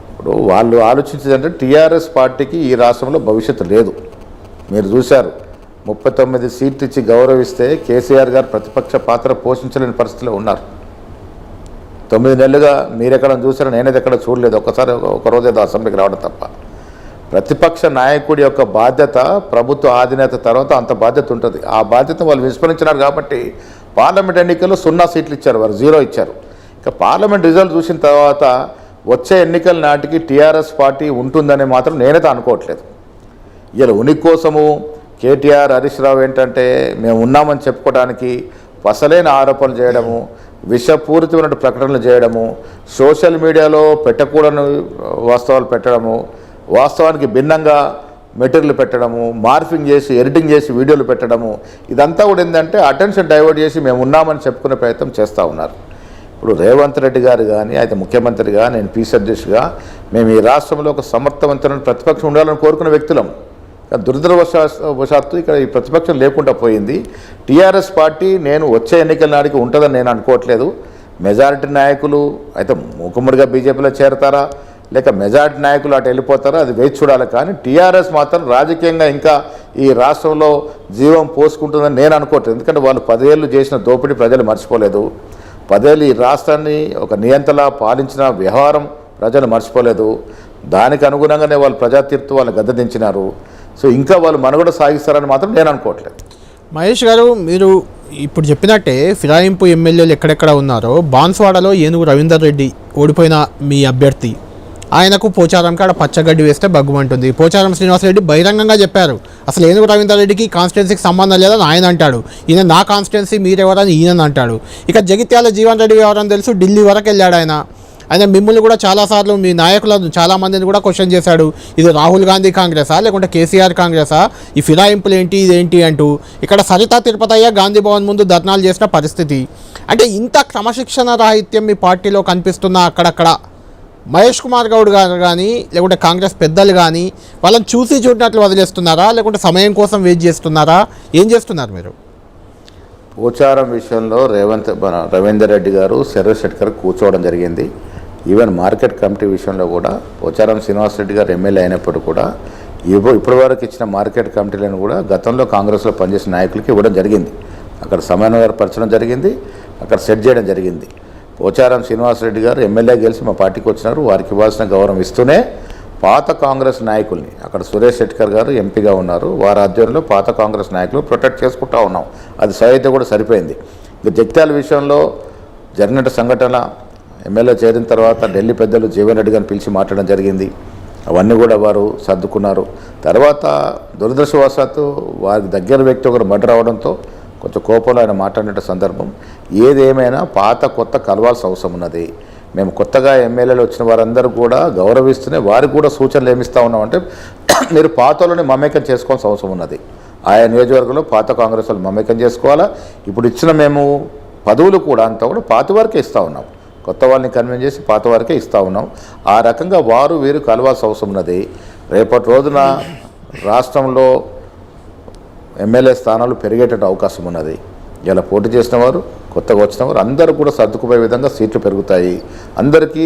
ఇప్పుడు వాళ్ళు ఆలోచించేదంటే టీఆర్ఎస్ పార్టీకి ఈ రాష్ట్రంలో భవిష్యత్తు లేదు. మీరు చూశారు, 39 సీట్లు ఇచ్చి గౌరవిస్తే కేసీఆర్ గారు ప్రతిపక్ష పాత్ర పోషించలేని పరిస్థితిలో ఉన్నారు. 9 నెలలుగా మీరెక్కడ చూసారో నేనేది ఎక్కడ చూడలేదు. ఒకరోజు ఏదో అసెంబ్లీకి రావడం తప్ప. ప్రతిపక్ష నాయకుడి యొక్క బాధ్యత ప్రభుత్వ అధినేత తర్వాత అంత బాధ్యత ఉంటుంది. ఆ బాధ్యత వాళ్ళు విస్మరించినారు కాబట్టి పార్లమెంట్ ఎన్నికల్లో 0 సీట్లు ఇచ్చారు, వారు 0 ఇచ్చారు. ఇక పార్లమెంట్ రిజల్ట్ చూసిన తర్వాత వచ్చే ఎన్నికల నాటికి టీఆర్ఎస్ పార్టీ ఉంటుందని మాత్రం నేనైతే అనుకోవట్లేదు. ఇలా ఉనికి కోసము కేటీఆర్, హరీష్ రావు ఏంటంటే మేము ఉన్నామని చెప్పుకోవడానికి పసలేని ఆరోపణలు చేయడము, విషపూరితమైన ప్రకటనలు చేయడము, సోషల్ మీడియాలో పెట్టకూడని వాస్తవాలు పెట్టడము, వాస్తవానికి భిన్నంగా మెటీరియల్ పెట్టడము, మార్ఫింగ్ చేసి ఎడిటింగ్ చేసి వీడియోలు పెట్టడము, ఇదంతా కూడా ఏంటంటే అటెన్షన్ డైవర్ట్ చేసి మేము ఉన్నామని చెప్పుకునే ప్రయత్నం చేస్తూ ఉన్నారు. ఇప్పుడు రేవంత్ రెడ్డి గారు కానీ అయితే ముఖ్యమంత్రిగా, నేను పీసీ అధ్యక్షుడిగా మేము ఈ రాష్ట్రంలో ఒక సమర్థవంతమైన ప్రతిపక్షం ఉండాలని కోరుకున్న వ్యక్తులం. దురదృష్టవశాత్తు ఇక్కడ ఈ ప్రతిపక్షం లేకుండా పోయింది. టీఆర్ఎస్ పార్టీ నేను వచ్చే ఎన్నికల నాటికి ఉంటుందని నేను అనుకోవట్లేదు. మెజారిటీ నాయకులు అయితే మూకుమ్మడిగా బీజేపీలో చేరతారా లేక మెజారిటీ నాయకులు అటు వెళ్ళిపోతారా అది వేచి చూడాలి. కానీ టీఆర్ఎస్ మాత్రం రాజకీయంగా ఇంకా ఈ రాష్ట్రంలో జీవం పోసుకుంటుందని నేను అనుకోవట్లేదు. ఎందుకంటే వాళ్ళు 10 ఏళ్ళు చేసిన దోపిడీ ప్రజలు మర్చిపోలేదు. 10 ఏళ్ళు ఈ రాష్ట్రాన్ని ఒక నియంతలా పాలించిన వ్యవహారం ప్రజలు మర్చిపోలేదు. దానికి అనుగుణంగానే వాళ్ళు ప్రజాతీర్పు వాళ్ళు గద్దెదించినారు. సో ఇంకా వాళ్ళు మనుగడ సాగిస్తారని మాత్రం నేను అనుకోవట్లేదు. మహేష్ గారు, మీరు ఇప్పుడు చెప్పినట్టే ఫిరాయింపు ఎమ్మెల్యేలు ఎక్కడెక్కడ ఉన్నారో, బాన్స్వాడలో ఏనుగు రవీందర్ రెడ్డి ఓడిపోయిన మీ అభ్యర్థి, ఆయనకు పోచారం కాడ పచ్చగడ్డి వేస్తే బగ్గుమంటుంది. పోచారం శ్రీనివాసరెడ్డి బహిరంగంగా చెప్పారు అసలు ఏనుగు రవీందర్ రెడ్డికి కాన్స్టిట్యున్సీకి సంబంధం లేదని ఆయన అంటాడు. ఈయన నా కాన్స్టిట్యున్సీ మీరెవరని ఈయన అంటాడు. ఇక జగిత్యాల జీవన్ రెడ్డి ఎవరని తెలుసు, ఢిల్లీ వరకు వెళ్ళాడు ఆయన మిమ్మల్ని కూడా చాలాసార్లు మీ నాయకులను చాలామందిని కూడా క్వశ్చన్ చేశాడు. ఇది రాహుల్ గాంధీ కాంగ్రెసా లేకుంటే కేసీఆర్ కాంగ్రెసా, ఈ ఫిరాయింపులు ఏంటి ఇదేంటి అంటూ. ఇక్కడ సరితా తిరుపతయ్య గాంధీ భవన్ ముందు ధర్నాలు చేసిన పరిస్థితి. అంటే ఇంత క్రమశిక్షణ రాహిత్యం మీ పార్టీలో కనిపిస్తున్న అక్కడక్కడ మహేష్ కుమార్ గౌడ్ గారు కానీ లేకుంటే కాంగ్రెస్ పెద్దలు కానీ వాళ్ళని చూసి చూడనట్లు వదిలేస్తున్నారా లేకుంటే సమయం కోసం వెయిట్ చేస్తున్నారా, ఏం చేస్తున్నారు మీరు? పోచారం విషయంలో రవీందర్ రెడ్డి గారు శరత్ షెట్కర్ కూర్చోవడం జరిగింది. ఈవెన్ మార్కెట్ కమిటీ విషయంలో కూడా పోచారం శ్రీనివాసరెడ్డి గారు ఎమ్మెల్యే అయినప్పుడు కూడా ఇప్పటి వరకు ఇచ్చిన మార్కెట్ కమిటీలను కూడా గతంలో కాంగ్రెస్లో పనిచేసిన నాయకులకి ఇవ్వడం జరిగింది. అక్కడ సమన్వయపరచడం జరిగింది, అక్కడ సెట్ చేయడం జరిగింది. పోచారం శ్రీనివాసరెడ్డి గారు ఎమ్మెల్యే గెలిచి మా పార్టీకి వచ్చినారు. వారికి ఇవ్వాల్సిన గౌరవం ఇస్తూనే పాత కాంగ్రెస్ నాయకుల్ని, అక్కడ సురేష్ షెట్కర్ గారు ఎంపీగా ఉన్నారు, వారి ఆధ్వర్యంలో పాత కాంగ్రెస్ నాయకులు ప్రొటెక్ట్ చేసుకుంటూ ఉన్నాం. అది అయితే కూడా సరిపోయింది. ఇక జగిత్యాల విషయంలో జరిగిన సంఘటన ఎమ్మెల్యే చేరిన తర్వాత ఢిల్లీ పెద్దలు జీవన్ రెడ్డి గారిని పిలిచి మాట్లాడడం జరిగింది. అవన్నీ కూడా వారు సర్దుకున్నారు. తర్వాత దురదృష్టవశాత్తు వారి దగ్గర వ్యక్తి ఒకరు మర్డర్ అవడంతో కొంచెం కోపంలో ఆయన మాట్లాడిన సందర్భం. ఏదేమైనా పాత కొత్త కలవాల్సిన అవసరం ఉన్నది. మేము కొత్తగా ఎమ్మెల్యేలు వచ్చిన వారందరూ కూడా గౌరవిస్తూనే వారికి కూడా సూచనలు ఏమిస్తూ ఉన్నామంటే మీరు పాతలోనే మమేకం చేసుకోవాల్సిన అవసరం ఉన్నది. ఆయా నియోజకవర్గంలో పాత కాంగ్రెస్ వాళ్ళు మమేకం చేసుకోవాలా. ఇప్పుడు ఇచ్చిన మేము పదవులు కూడా అంతా కూడా పాత వారికే ఇస్తూ ఉన్నాం. కొత్త వాళ్ళని కన్విన్స్ చేసి పాత వారికే ఇస్తూ ఉన్నాం. ఆ రకంగా వారు వీరు కలవాల్సిన అవసరం ఉన్నది. రేపటి రోజున రాష్ట్రంలో ఎమ్మెల్యే స్థానాలు పెరిగేటట్టు అవకాశం ఉన్నది. ఇలా పోటీ చేసిన వారు, కొత్తగా వచ్చిన వారు అందరూ కూడా సర్దుకుపోయే విధంగా సీట్లు పెరుగుతాయి. అందరికీ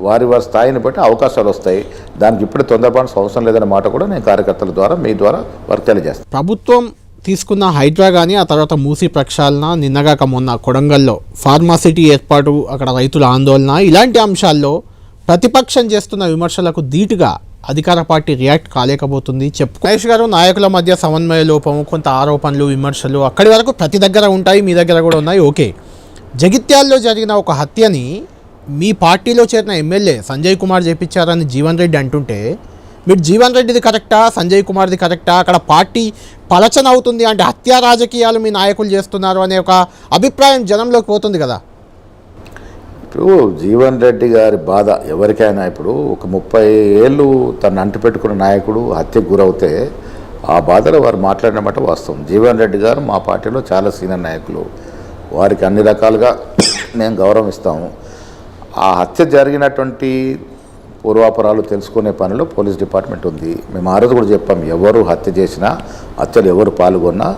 వారి స్థాయిని బట్టి అవకాశాలు వస్తాయి. దానికి ఇప్పుడు తొందరపాటు అవసరం లేదనే మాట కూడా నేను కార్యకర్తల ద్వారా మీ ద్వారా వారికి తెలియజేస్తాను. ప్రభుత్వం తీసుకున్న హైడ్రా కానీ ఆ తర్వాత మూసీ ప్రక్షాళన, నిన్నగాక మొన్న కొడంగల్లో ఫార్మాసిటీ ఏర్పాటు, అక్కడ రైతుల ఆందోళన, ఇలాంటి అంశాల్లో ప్రతిపక్షం చేస్తున్న విమర్శలకు ధీటుగా అధికార పార్టీ రియాక్ట్ కాలేకపోతుంది. మహేష్ గారు, నాయకుల మధ్య సమన్వయ లోపం, కొంత ఆరోపణలు, విమర్శలు అక్కడి వరకు ప్రతి దగ్గర ఉంటాయి, మీ దగ్గర కూడా ఉన్నాయి. ఓకే, జగిత్యాల్లో జరిగిన ఒక హత్యని మీ పార్టీలో చేరిన ఎమ్మెల్యే సంజయ్ కుమార్ చేపించారని జీవన్ రెడ్డి అంటుంటే, మీరు జీవన్ రెడ్డిది కరెక్టా, సంజయ్ కుమార్ది కరెక్టా, అక్కడ పార్టీ పలచన అవుతుంది అంటే హత్యా రాజకీయాలు మీ నాయకులు చేస్తున్నారు అనే ఒక అభిప్రాయం జనంలోకి పోతుంది కదా. ఇప్పుడు జీవన్ రెడ్డి గారి బాధ ఎవరికైనా, ఇప్పుడు ఒక 30 ఏళ్ళు తను అంటిపెట్టుకున్న నాయకుడు హత్యకు గురవుతే ఆ బాధలో వారు మాట్లాడినమాట వాస్తవం. జీవన్ రెడ్డి గారు మా పార్టీలో చాలా సీనియర్ నాయకులు, వారికి అన్ని రకాలుగా మేము గౌరవం ఇస్తాము. ఆ హత్య జరిగినటువంటి పూర్వాపరాలు తెలుసుకునే పనిలో పోలీస్ డిపార్ట్మెంట్ ఉంది. మేము ఆ రోజు కూడా చెప్పాం, ఎవరు హత్య చేసినా, హత్యలు ఎవరు పాల్గొన్నా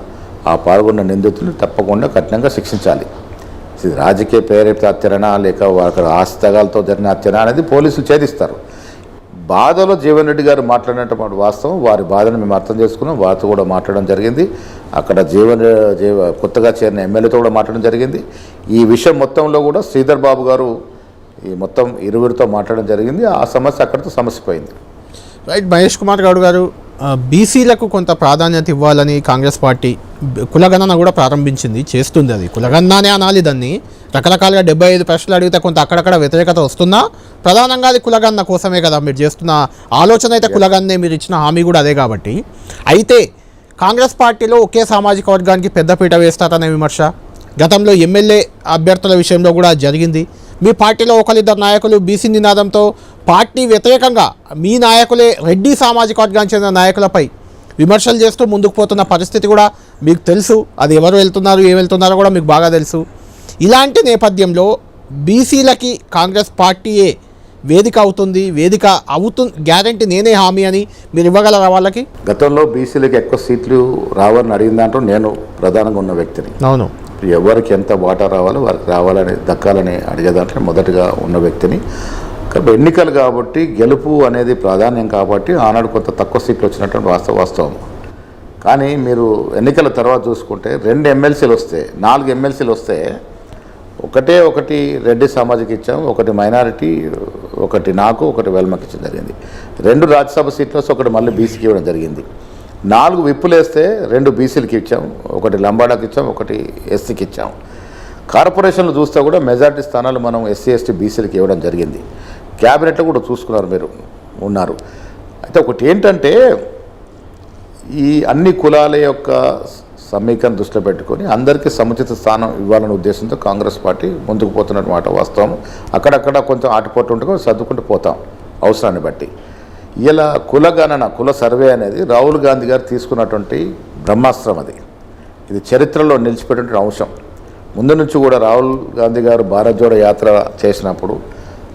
ఆ పాల్గొన్న నిందితులు తప్పకుండా కఠినంగా శిక్షించాలి. ఇది రాజకీయ ప్రేరేపిత హత్యనా లేక అక్కడ ఆస్తిగాలతో జరిగిన హత్యనా అనేది పోలీసులు ఛేదిస్తారు. బాధలో జీవన్ రెడ్డి గారు మాట్లాడినటువంటి వాస్తవం, వారి బాధను మేము అర్థం చేసుకున్నాం, వారితో కూడా మాట్లాడడం జరిగింది. అక్కడ కొత్తగా చేరిన ఎమ్మెల్యేతో కూడా మాట్లాడడం జరిగింది. ఈ విషయం మొత్తంలో కూడా శ్రీధర్ బాబు గారు ఈ మొత్తం ఇరువురితో మాట్లాడడం జరిగింది. ఆ సమస్య అక్కడితో సమస్య పోయింది. రైట్. మహేష్ కుమార్ గౌడ్ గారు, బీసీలకు కొంత ప్రాధాన్యత ఇవ్వాలని కాంగ్రెస్ పార్టీ కులగణన కూడా ప్రారంభించింది, చేస్తుంది. అది కులగణనే అనాలి దాన్ని. రకరకాలుగా 75 ప్రశ్నలు అడిగితే కొంత అక్కడక్కడ వ్యతిరేకత వస్తున్నా ప్రధానంగా అది కులగణన కోసమే కదా మీరు చేస్తున్న ఆలోచన. అయితే కులగణనే, మీరు ఇచ్చిన హామీ కూడా అదే కాబట్టి. అయితే కాంగ్రెస్ పార్టీలో ఒకే సామాజిక వర్గానికి పెద్దపీట వేస్తారనే విమర్శ గతంలో ఎమ్మెల్యే అభ్యర్థుల విషయంలో కూడా జరిగింది. మీ పార్టీలో ఒకరిద్దరు నాయకులు బీసీ నినాదంతో పార్టీ వ్యతిరేకంగా మీ నాయకులే రెడ్డి సామాజిక వర్గానికి చెందిన నాయకులపై విమర్శలు చేస్తూ ముందుకు పోతున్న పరిస్థితి కూడా మీకు తెలుసు. అది ఎవరు వెళ్తున్నారు ఏం వెళ్తున్నారో కూడా మీకు బాగా తెలుసు. ఇలాంటి నేపథ్యంలో బీసీలకి కాంగ్రెస్ పార్టీయే వేదిక అవుతుంది గ్యారంటీ నేనే హామీ అని మీరు ఇవ్వగలరా వాళ్ళకి? గతంలో బీసీలకు ఎక్కువ సీట్లు రావాలని అడిగిన దాంట్లో నేను ప్రధానంగా ఉన్న వ్యక్తిని. అవును, ఎవరికి ఎంత వాటా రావాలో వారికి రావాలని దక్కాలని అడిగే దాంట్లో మొదటగా ఉన్న వ్యక్తిని. కాబట్టి ఎన్నికలు కాబట్టి గెలుపు అనేది ప్రాధాన్యం కాబట్టి ఆనాడు కొంత తక్కువ సీట్లు వచ్చినటువంటి వాస్తవం. కానీ మీరు ఎన్నికల తర్వాత చూసుకుంటే 2 ఎమ్మెల్సీలు వస్తే 4 ఎమ్మెల్సీలు వస్తే ఒకటి రెడ్డి సామాజిక ఇచ్చాం, ఒకటి మైనారిటీ, ఒకటి నాకు, ఒకటి వెల్మకి ఇచ్చడం జరిగింది. 2 రాజ్యసభ సీట్లు వస్తే ఒకటి మళ్ళీ బీసీకి ఇవ్వడం జరిగింది. 4 విప్పులు వేస్తే 2 బీసీలకి ఇచ్చాం, ఒకటి లంబాడాకి ఇచ్చాం, ఒకటి ఎస్సీకి ఇచ్చాం. కార్పొరేషన్లు చూస్తే కూడా మెజారిటీ స్థానాలు మనం ఎస్సీ ఎస్టీ బీసీలకి ఇవ్వడం జరిగింది. క్యాబినెట్లో కూడా చూసుకున్నారు, మీరు ఉన్నారు. అయితే ఒకటి ఏంటంటే ఈ అన్ని కులాల యొక్క సమీకరణ దృష్టిలో పెట్టుకొని అందరికీ సముచిత స్థానం ఇవ్వాలనే ఉద్దేశంతో కాంగ్రెస్ పార్టీ ముందుకు పోతున్నమాట వాస్తవం. అక్కడక్కడ కొంచెం ఆటుపోటు ఉంటే సర్దుకుంటూ పోతాం అవసరాన్ని బట్టి. ఇలా కుల సర్వే అనేది రాహుల్ గాంధీ గారు తీసుకున్నటువంటి బ్రహ్మాస్త్రం. ఇది చరిత్రలో నిలిచిపెట్టిన అంశం. ముందు నుంచి కూడా రాహుల్ గాంధీ గారు భారత్ జోడో యాత్ర చేసినప్పుడు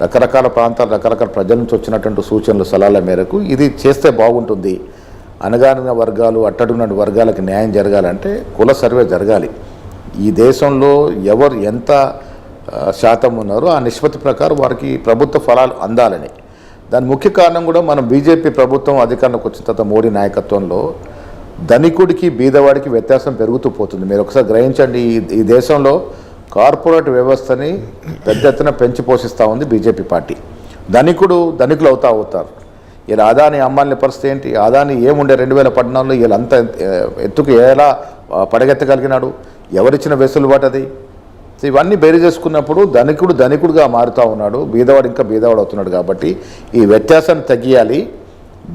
రకరకాల ప్రాంతాలు రకరకాల ప్రజల నుంచి వచ్చినటువంటి సూచనలు సలహాల మేరకు ఇది చేస్తే బాగుంటుంది, అణగారిన వర్గాలు అట్టడుగున వర్గాలకు న్యాయం జరగాలంటే కుల సర్వే జరగాలి. ఈ దేశంలో ఎవరు ఎంత శాతం ఉన్నారో ఆ నిష్పత్తి ప్రకారం వారికి ప్రభుత్వ ఫలాలు అందాలని. దాని ముఖ్య కారణం కూడా మనం బీజేపీ ప్రభుత్వం అధికారంలోకి వచ్చిన తర్వాత మోడీ నాయకత్వంలో ధనికుడికి బీదవాడికి వ్యత్యాసం పెరుగుతూ పోతుంది. మీరు ఒకసారి గ్రహించండి, ఈ దేశంలో కార్పొరేట్ వ్యవస్థని పెద్ద ఎత్తున పెంచి పోషిస్తూ ఉంది బీజేపీ పార్టీ. ధనికులు అవుతారు. ఇలా అదాని అమ్మాయిల పరిస్థితి ఏంటి? అదాని ఏముండే 2014లో వీళ్ళంతా ఎత్తుకు ఎలా పడగెత్తగలిగినాడు? ఎవరిచ్చిన వెసులుబాటు అది? ఇవన్నీ బేరీ చేసుకున్నప్పుడు ధనికుడుగా మారుతూ ఉన్నాడు, బీదవాడు ఇంకా బీదవాడు అవుతున్నాడు. కాబట్టి ఈ వ్యత్యాసాన్ని తగ్గియాలి,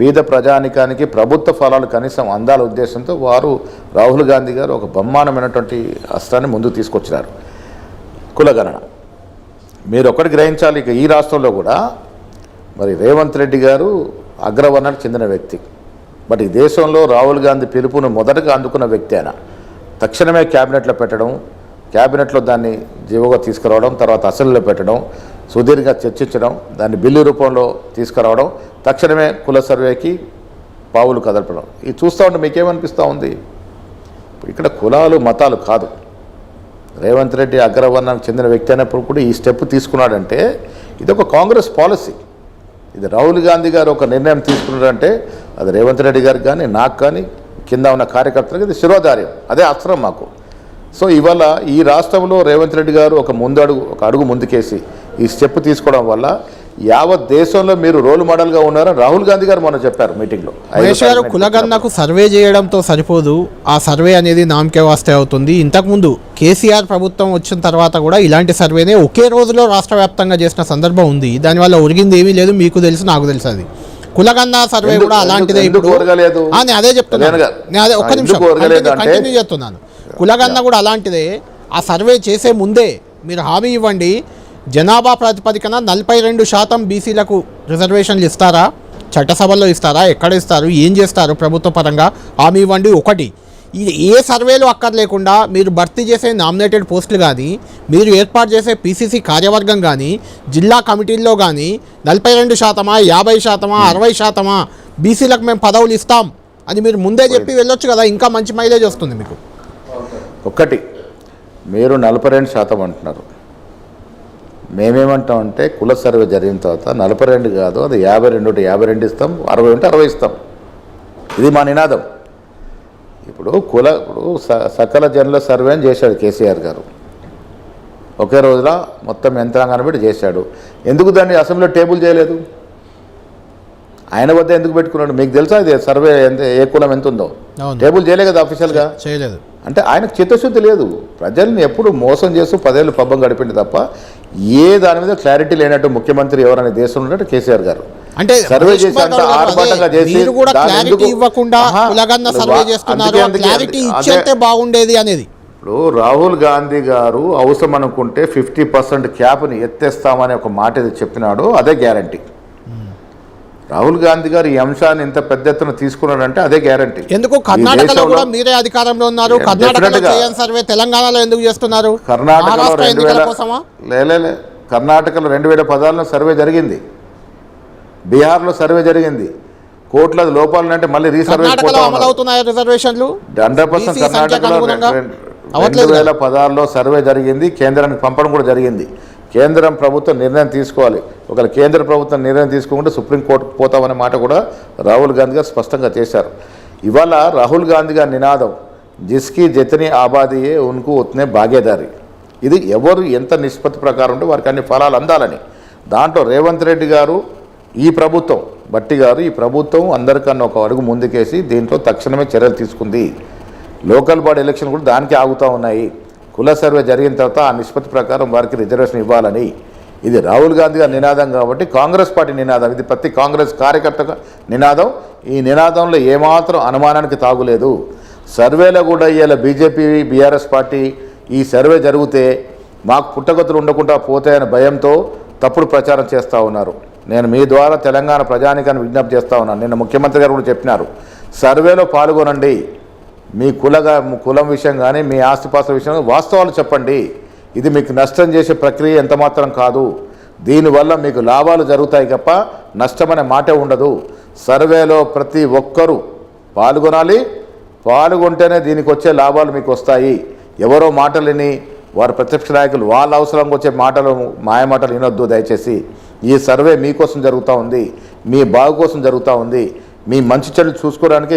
బీద ప్రజానికానికి ప్రభుత్వ ఫలాలు కనీసం అందాల ఉద్దేశంతో వారు రాహుల్ గాంధీ గారు ఒక బ్రహ్మాండమైనటువంటి అస్త్రాన్ని ముందుకు తీసుకొచ్చినారు, కులగణన. మీరు ఒకటి గ్రహించాలి, ఇక ఈ రాష్ట్రంలో కూడా మరి రేవంత్ రెడ్డి గారు అగ్రవర్ణానికి చెందిన వ్యక్తి. బట్ ఈ దేశంలో రాహుల్ గాంధీ పిలుపును మొదటగా అందుకున్న వ్యక్తి ఆయన. తక్షణమే క్యాబినెట్లో పెట్టడం, క్యాబినెట్లో దాన్ని జీవోగా తీసుకురావడం, తర్వాత అసెంబ్లీలో పెట్టడం, సుదీర్ఘంగా చర్చించడం, దాన్ని బిల్లు రూపంలో తీసుకురావడం, తక్షణమే కుల సర్వేకి పావులు కదలపడం. ఇది చూస్తూ ఉంటే మీకేమనిపిస్తూ ఉంది? ఇక్కడ కులాలు మతాలు కాదు. రేవంత్ రెడ్డి అగ్రవర్ణానికి చెందిన వ్యక్తి అయినప్పుడు కూడా ఈ స్టెప్ తీసుకున్నాడంటే ఇది ఒక కాంగ్రెస్ పాలసీ. ఇది రాహుల్ గాంధీ గారు ఒక నిర్ణయం తీసుకున్నారంటే అది రేవంత్ రెడ్డి గారికి కానీ నాకు కానీ కింద ఉన్న కార్యకర్తలకు ఇది శిరోధార్యం, అదే అస్త్రం మాకు. సో ఇవాళ ఈ రాష్ట్రంలో రేవంత్ రెడ్డి గారు ఒక అడుగు ముందుకేసి ఈ స్టెప్ తీసుకోవడం వల్ల యావత్ దేశంలో మీరు రోల్ మోడల్గా ఉన్నారని రాహుల్ గాంధీ గారు మొన్న చెప్పారు మీటింగ్లో. మహేష్ గారు, కులగణనకు సర్వే చేయడంతో సరిపోదు, ఆ సర్వే అనేది నామకే వాస్తే అవుతుంది. ఇంతకుముందు కేసీఆర్ ప్రభుత్వం వచ్చిన తర్వాత కూడా ఇలాంటి సర్వేనే ఒకే రోజులో రాష్ట్ర వ్యాప్తంగా చేసిన సందర్భం ఉంది. దానివల్ల ఒరిగింది ఏమీ లేదు, మీకు తెలుసు నాకు తెలుసు. అది కులగణన సర్వే కూడా అలాంటిదే. అదే చెప్తున్నాను, ఒక్క నిమిషం కంటిన్యూ చేస్తున్నాను. కులగణన కూడా అలాంటిదే. ఆ సర్వే చేసే ముందే మీరు హామీ ఇవ్వండి, జనాభా ప్రాతిపదికన 42% బీసీలకు రిజర్వేషన్లు ఇస్తారా, చట్టసభల్లో ఇస్తారా, ఎక్కడ ఇస్తారు, ఏం చేస్తారు ప్రభుత్వ పరంగా హామీ ఇవ్వండి. ఒకటి, ఇది ఏ సర్వేలు అక్కర్లేకుండా మీరు భర్తీ చేసే నామినేటెడ్ పోస్టులు కానీ, మీరు ఏర్పాటు చేసే పీసీసీ కార్యవర్గం కానీ, జిల్లా కమిటీల్లో కానీ 42%, 50%, 60% బీసీలకు మేము పదవులు ఇస్తాం అని మీరు ముందే చెప్పి వెళ్ళొచ్చు కదా, ఇంకా మంచి మైలేజ్ వస్తుంది మీకు. ఒకటి, మీరు 42% అంటున్నారు, మేమేమంటామంటే కుల సర్వే జరిగిన తర్వాత 42 కాదు, అది 52 ఇస్తాం, 60 ఇస్తాం. ఇది మా నినాదం. ఇప్పుడు సకల జనుల సర్వే అని చేశాడు కేసీఆర్ గారు, ఒకే రోజులో మొత్తం యంత్రాంగాన్ని పెట్టి చేశాడు. ఎందుకు దాన్ని అసెంబ్లీలో టేబుల్ చేయలేదు? ఆయన వద్ద ఎందుకు పెట్టుకున్నాడు? మీకు తెలుసా ఇది సర్వే ఏ కులం ఎంత ఉందో? టేబుల్ చేయలే కదా ఆఫీషియల్గా. చేయలేదు అంటే ఆయనకు చిత్తశుద్ధి లేదు. ప్రజల్ని ఎప్పుడు మోసం చేస్తూ 10 ఏళ్ళు పబ్బం గడిపింది తప్ప ఏ దాని మీద క్లారిటీ లేనట్టు ముఖ్యమంత్రి ఎవరనే దేశంలో ఉన్నట్టు కేసీఆర్ గారు. అంటే సర్వే చేసి అంత ఆర్భాటంగా చేసి బాగుండేది అనేది. ఇప్పుడు రాహుల్ గాంధీ గారు అవసరం అనుకుంటే 50% క్యాప్ని ఎత్తేస్తామని ఒక మాట ఏదో చెప్పినాడు, అదే గ్యారంటీ. రాహుల్ గాంధీ గారు ఈ అంశాన్ని ఇంత పెద్ద ఎత్తున తీసుకున్నాడంటే అదే గ్యారంటీ. ఎందుకు కర్ణాటకలో కూడా మీరే అధికారంలో ఉన్నారు, కర్ణాటకలో చేయని సర్వే తెలంగాణలో ఎందుకు చేస్తున్నారు? కర్ణాటకలో 2014లో సర్వే జరిగింది, బీహార్లో సర్వే జరిగింది, కోట్ల లోపాలు అంటే మళ్ళీ రీసర్వే 100%. కర్ణాటకలో 2016లో సర్వే జరిగింది, కేంద్రానికి పంపడం కూడా జరిగింది. కేంద్రం ప్రభుత్వం నిర్ణయం తీసుకోవాలి. ఒకవేళ కేంద్ర ప్రభుత్వం నిర్ణయం తీసుకోకుండా సుప్రీంకోర్టుకు పోతామనే మాట కూడా రాహుల్ గాంధీ గారు స్పష్టంగా చేశారు. ఇవాళ రాహుల్ గాంధీ గారి నినాదం జిస్కి జితనీ ఆబాదీయే ఉన్కు ఉత్నే భాగేదారి. ఇది ఎవరు ఎంత నిష్పత్తి ప్రకారం ఉంటే వారికి అన్ని ఫలాలు అందాలని. దాంట్లో రేవంత్ రెడ్డి గారు, ఈ ప్రభుత్వం బట్టి గారు, ఈ ప్రభుత్వం అందరికన్నా ఒక అడుగు ముందుకేసి దీంట్లో తక్షణమే చర్యలు తీసుకుంది. లోకల్ బాడీ ఎలక్షన్ కూడా దానికి ఆగుతూ ఉన్నాయి. కుల సర్వే జరిగిన తర్వాత ఆ నిష్పత్తి ప్రకారం వారికి రిజర్వేషన్ ఇవ్వాలని. ఇది రాహుల్ గాంధీ గారి నినాదం కాబట్టి కాంగ్రెస్ పార్టీ నినాదం, ఇది ప్రతి కాంగ్రెస్ కార్యకర్త నినాదం. ఈ నినాదంలో ఏమాత్రం అనుమానానికి తాగులేదు. సర్వేలో కూడా ఇవాళ బీజేపీ బీఆర్ఎస్ పార్టీ ఈ సర్వే జరిగితే మాకు పుట్టగతులు ఉండకుండా పోతాయనే భయంతో తప్పుడు ప్రచారం చేస్తూ ఉన్నారు. నేను మీ ద్వారా తెలంగాణ ప్రజానికాన్ని విజ్ఞప్తి చేస్తూ ఉన్నాను. నిన్న ముఖ్యమంత్రి గారు కూడా చెప్పినారు, సర్వేలో పాల్గొనండి, మీ కులం విషయం కానీ మీ ఆస్తిపాస్తుల విషయం వాస్తవాలు చెప్పండి. ఇది మీకు నష్టం చేసే ప్రక్రియ ఎంత మాత్రం కాదు. దీనివల్ల మీకు లాభాలు జరుగుతాయి తప్ప నష్టమనే మాటే ఉండదు. సర్వేలో ప్రతి ఒక్కరూ పాల్గొనాలి, పాల్గొంటేనే దీనికి వచ్చే లాభాలు మీకు వస్తాయి. ఎవరో మాటలని వారు ప్రత్యక్ష నాయకులు వాళ్ళ అవసరంగా వచ్చే మాటలు మాయమాటలు వినొద్దు దయచేసి. ఈ సర్వే మీకోసం జరుగుతూ ఉంది, మీ బాగు కోసం జరుగుతూ ఉంది, మీ మంచి చెడు చూసుకోవడానికి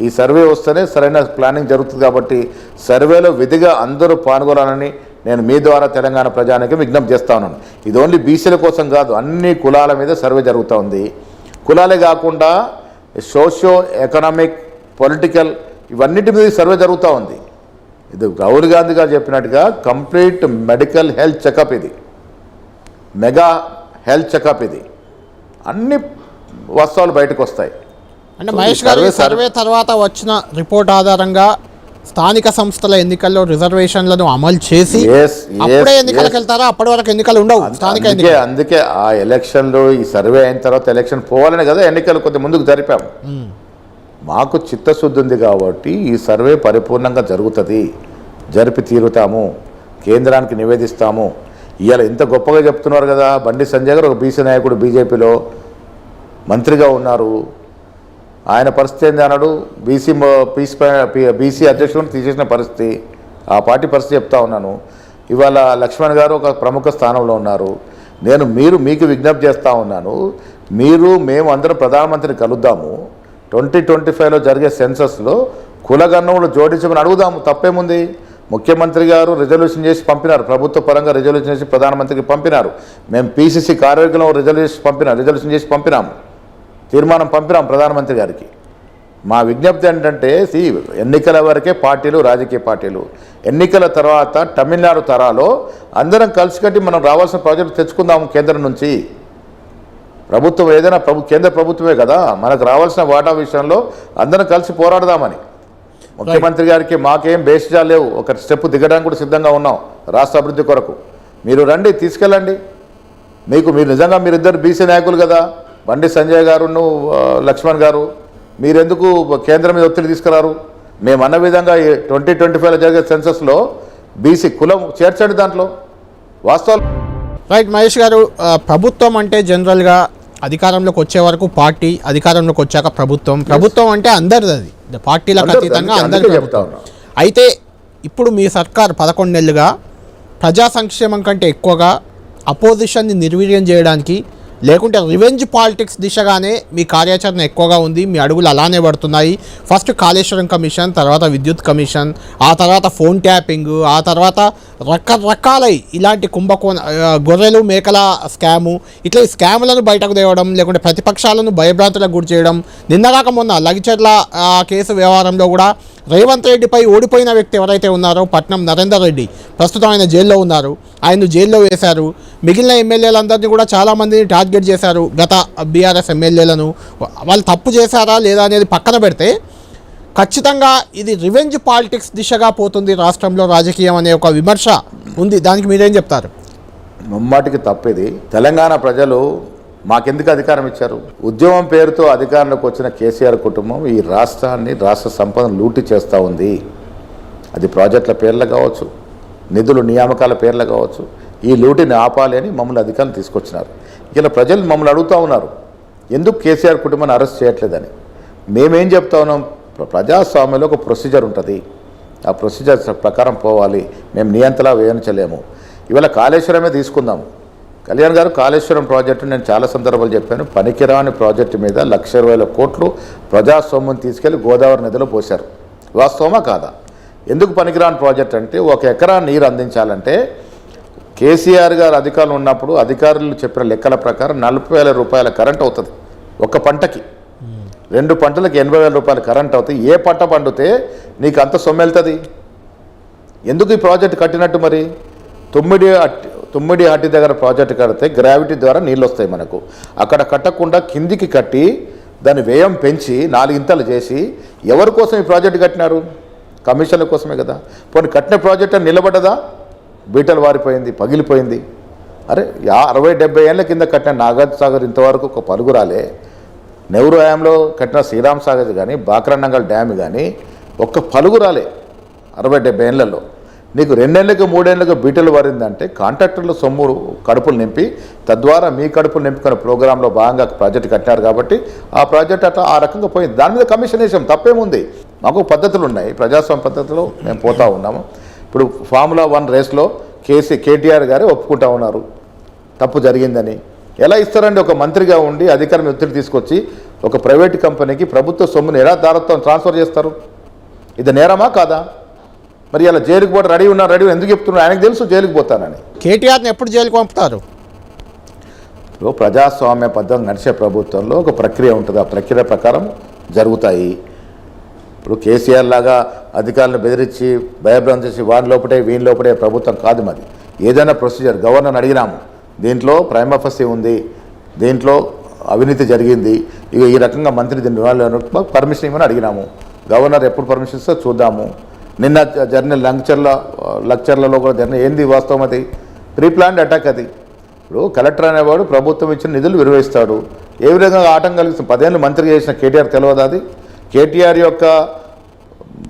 ఈ సర్వే వస్తేనే సరైన ప్లానింగ్ జరుగుతుంది. కాబట్టి సర్వేలో విధిగా అందరూ పాల్గొనాలని నేను మీ ద్వారా తెలంగాణ ప్రజానికి విజ్ఞప్తి చేస్తూ ఉన్నాను. ఇది ఓన్లీ బీసీల కోసం కాదు, అన్ని కులాల మీద సర్వే జరుగుతూ ఉంది. కులాలే కాకుండా సోషియో ఎకనామిక్ పొలిటికల్ ఇవన్నిటి మీద సర్వే జరుగుతూ ఉంది. ఇది రాహుల్ గాంధీ గారు చెప్పినట్టుగా కంప్లీట్ మెడికల్ హెల్త్ చెకప్, ఇది మెగా హెల్త్ చెకప్, ఇది అన్ని వాస్తవాలు బయటకు వస్తాయి. అంటే మహేష్ గారు సర్వే తర్వాత వచ్చిన రిపోర్ట్ ఆధారంగా స్థానిక సంస్థల ఎన్నికల్లో రిజర్వేషన్లను అమలు చేసి అప్పుడే ఎన్నికలకు వెళ్తారా? అప్పటి వరకు ఎన్నికలు ఉండవు స్థానిక ఎన్నికలు. అందుకే ఆ ఎలక్షన్లు ఈ సర్వే అయిన తర్వాత ఎలక్షన్ పోవాలని కదా ఎన్నికలు కొద్ది ముందుకు జరిపాము. మాకు చిత్తశుద్ధి ఉంది కాబట్టి ఈ సర్వే పరిపూర్ణంగా జరుగుతుంది, జరిపి తీరుతాము, కేంద్రానికి నివేదిస్తాము. ఇవాళ ఇంత గొప్పగా చెప్తున్నారు కదా, బండి సంజయ్ గారు ఒక బీసీ నాయకుడు బీజేపీలో మంత్రిగా ఉన్నారు. ఆయన పరిస్థితి ఏంది అన్నాడు, బీసీ అధ్యక్షులను తీసేసిన పరిస్థితి, ఆ పార్టీ పరిస్థితి చెప్తా ఉన్నాను. ఇవాళ లక్ష్మణ్ గారు ఒక ప్రముఖ స్థానంలో ఉన్నారు. నేను మీకు విజ్ఞప్తి చేస్తూ ఉన్నాను, మేము అందరం ప్రధానమంత్రిని కలుద్దాము. 2025లో జరిగే సెన్సస్లో కులగన్నములు జోడించమని అడుగుదాము, తప్పేముంది? ముఖ్యమంత్రి గారు రిజల్యూషన్ చేసి పంపినారు, ప్రభుత్వ పరంగా రిజల్యూషన్ చేసి ప్రధానమంత్రికి పంపినారు. మేము పీసీసీ కార్యవర్గంలో రిజల్యూషన్ చేసి పంపినాము, తీర్మానం పంపినాం ప్రధానమంత్రి గారికి. మా విజ్ఞప్తి ఏంటంటే ఎన్నికల వరకే పార్టీలు, రాజకీయ పార్టీలు, ఎన్నికల తర్వాత తమిళనాడు తరాలో అందరం కలిసికట్టి మనం రావాల్సిన ప్రాజెక్టు తెచ్చుకుందాము కేంద్రం నుంచి. ప్రభుత్వం ఏదైనా కేంద్ర ప్రభుత్వమే కదా, మనకు రావాల్సిన వాటా విషయంలో అందరం కలిసి పోరాడదామని ముఖ్యమంత్రి గారికి మాకేం బేసిజాలు లేవు, ఒక స్టెప్ దిగడానికి కూడా సిద్ధంగా ఉన్నాం రాష్ట్ర అభివృద్ధి కొరకు. మీరు రండి, తీసుకెళ్ళండి. మీరు నిజంగా మీరిద్దరు బీసీ నాయకులు కదా, బండి సంజయ్ గారును లక్ష్మణ్ గారు, మీరెందుకు కేంద్రం మీద ఒత్తిడి తీసుకురారు? మేము అన్న విధంగా 2025లో జరిగే సెన్సస్లో బీసీ కులం చేర్చండి, దాంట్లో వాస్తవాలు. రైట్ మహేష్ గారు, ప్రభుత్వం అంటే జనరల్గా అధికారంలోకి వచ్చే వరకు పార్టీ, అధికారంలోకి వచ్చాక ప్రభుత్వం అంటే అందరిది, అది పార్టీలకు అతీతంగా అందరికీ ప్రభుత్వం. అయితే ఇప్పుడు మీ సర్కార్ 11 నెలలుగా ప్రజా సంక్షేమం కంటే ఎక్కువగా అపోజిషన్ని నిర్వీర్యం చేయడానికి, లేకుంటే రివెంజ్ పాలిటిక్స్ దిశగానే మీ కార్యాచరణ ఎక్కువగా ఉంది, మీ అడుగులు అలానే పడుతున్నాయి. ఫస్ట్ కాళేశ్వరం కమిషన్, తర్వాత విద్యుత్ కమిషన్, ఆ తర్వాత ఫోన్ ట్యాపింగ్, ఆ తర్వాత రకరకాలై ఇలాంటి గొర్రెలు మేకల స్కాము, ఇట్లా ఈ స్కాములను బయటకు తేవడం, లేకుంటే ప్రతిపక్షాలను భయభ్రాంతులకు గురి చేయడం. నిన్నగాక మొన్న లగిచెర్ల కేసు వ్యవహారంలో కూడా రేవంత్ రెడ్డిపై ఓడిపోయిన వ్యక్తి ఎవరైతే ఉన్నారో పట్నం నరేందర్ రెడ్డి, ప్రస్తుతం ఆయన జైల్లో ఉన్నారు, ఆయన్ను జైల్లో వేశారు. మిగిలిన ఎమ్మెల్యేలందరినీ కూడా చాలామందిని టార్గెట్ చేశారు, గత బీఆర్ఎస్ ఎమ్మెల్యేలను. వాళ్ళు తప్పు చేశారా లేదా అనేది పక్కన పెడితే ఖచ్చితంగా ఇది రివెంజ్ పాలిటిక్స్ దిశగా పోతుంది రాష్ట్రంలో రాజకీయం అనే ఒక విమర్శ ఉంది. దానికి మీరేం చెప్తారు? ముమ్మాటికి తప్పేది. తెలంగాణ ప్రజలు మాకెందుకు అధికారం ఇచ్చారు? ఉద్యమం పేరుతో అధికారంలోకి వచ్చిన కేసీఆర్ కుటుంబం ఈ రాష్ట్రాన్ని, రాష్ట్ర సంపదను లూటీ చేస్తూ ఉంది. అది ప్రాజెక్టుల పేర్లు కావచ్చు, నిధులు నియామకాల పేర్లు కావచ్చు. ఈ లూటిని ఆపాలి అని మమ్మల్ని అధికారం తీసుకొచ్చినారు. ఇలా ప్రజలు మమ్మల్ని అడుగుతూ ఉన్నారు, ఎందుకు కేసీఆర్ కుటుంబాన్ని అరెస్ట్ చేయట్లేదని. మేమేం చెప్తా ఉన్నాం, ప్రజాస్వామ్యంలో ఒక ప్రొసీజర్ ఉంటుంది, ఆ ప్రొసీజర్ ప్రకారం పోవాలి. మేము నియంత్రణ వేయించలేము. ఇవాళ కాళేశ్వరమే తీసుకుందాం. కళ్యాణ్ గారు, కాళేశ్వరం ప్రాజెక్టు నేను చాలా సందర్భాలు చెప్పాను, పనికిరాని ప్రాజెక్టు మీద 1,20,000 కోట్లు ప్రజాస్వామ్యం తీసుకెళ్లి గోదావరి నదిలో పోశారు. వాస్తవమా కాదా? ఎందుకు పనికిరాని ప్రాజెక్ట్ అంటే, 1 ఎకరా నీరు అందించాలంటే కేసీఆర్ గారు అధికారులు ఉన్నప్పుడు అధికారులు చెప్పిన లెక్కల ప్రకారం 40,000 రూపాయల కరెంట్ అవుతుంది ఒక పంటకి. 2 పంటలకు 80,000 రూపాయల కరెంట్ అవుతుంది. ఏ పంట పండితే నీకు అంత సొమ్ము వెళ్తుంది? ఎందుకు ఈ ప్రాజెక్ట్ కట్టినట్టు? మరి తుమ్మిడి హట్టి దగ్గర ప్రాజెక్ట్ కడితే గ్రావిటీ ద్వారా నీళ్ళు వస్తాయి మనకు. అక్కడ కట్టకుండా కిందికి కట్టి దాని వ్యయం పెంచి 4 ఇంతలు చేసి ఎవరి కోసం ఈ ప్రాజెక్ట్ కట్టినారు? కమిషన్ల కోసమే కదా. పోనీ కట్టిన ప్రాజెక్ట్ నిలబడ్డదా? బీటలు వారిపోయింది, పగిలిపోయింది. అరే 60-70 ఏళ్ళ కింద కట్టిన నాగార్జున సాగర్ ఇంతవరకు ఒక పలుగు రాలే. నెహ్రూ హయాంలో కట్టిన శ్రీరామ్ సాగర్ కానీ, బాక్రానంగల్ డ్యామ్ కానీ ఒక్క పలుగు రాలే 60-70 ఏళ్లలో. నీకు 2 ఏళ్ళకి 3 ఏళ్ళకి బీటలు వారిందంటే కాంట్రాక్టర్లు సొమ్ము కడుపులు నింపి తద్వారా మీ కడుపులు నింపుకునే ప్రోగ్రాంలో భాగంగా ప్రాజెక్టు కట్టినారు కాబట్టి ఆ ప్రాజెక్ట్ అట్లా ఆ రకంగా పోయింది. దాని మీద కమిషన్ వేసాం, తప్పేముంది? మాకు పద్ధతులు ఉన్నాయి, ప్రజాస్వామ్య పద్ధతిలో మేము పోతూ ఉన్నాము. ఇప్పుడు ఫార్ములా 1 రేస్లో కేటీఆర్ గారే ఒప్పుకుంటా ఉన్నారు తప్పు జరిగిందని. ఎలా ఇస్తారండి? ఒక మంత్రిగా ఉండి అధికారం ఒత్తిడి తీసుకొచ్చి ఒక ప్రైవేట్ కంపెనీకి ప్రభుత్వ సొమ్ముని ఎలా దారత్వం ట్రాన్స్ఫర్ చేస్తారు? ఇది నేరమా కాదా? మరి ఇలా జైలుకి పోతే రెడీ ఎందుకు చెప్తున్నారు? ఆయనకు తెలుసు జైలుకి పోతానని. కేటీఆర్ని ఎప్పుడు జైలుకి పంపుతారు? ప్రజాస్వామ్య పద్ధతి నడిచే ప్రభుత్వంలో ఒక ప్రక్రియ ఉంటుంది, ఆ ప్రక్రియ ప్రకారం జరుగుతాయి. ఇప్పుడు కేసీఆర్ లాగా అధికారులను బెదిరించి భయభ్రాంతం చేసి వీని లోపడే ప్రభుత్వం కాదు మాది. ఏదైనా ప్రొసీజర్ గవర్నర్ని అడిగినాము, దీంట్లో ప్రైమా ఫసి ఉంది, దీంట్లో అవినీతి జరిగింది, ఇక ఈ రకంగా మంత్రి దీని పర్మిషన్ ఇవ్వమని అడిగినాము. గవర్నర్ ఎప్పుడు పర్మిషన్ ఇస్తే చూద్దాము. నిన్న జరిగిన లెక్చర్లలో కూడా జరిగిన ఏంది వాస్తవం? అది ప్రీ ప్లాన్డ్ అటాక్. అది ఇప్పుడు కలెక్టర్ అనేవాడు ప్రభుత్వం ఇచ్చిన నిధులు విలువిస్తాడు. ఏ విధంగా ఆటంకం కలిగిస్తుంది? 10 ఏళ్ళు మంత్రి చేసిన కేటీఆర్ తెలియదు అది? కేటీఆర్ యొక్క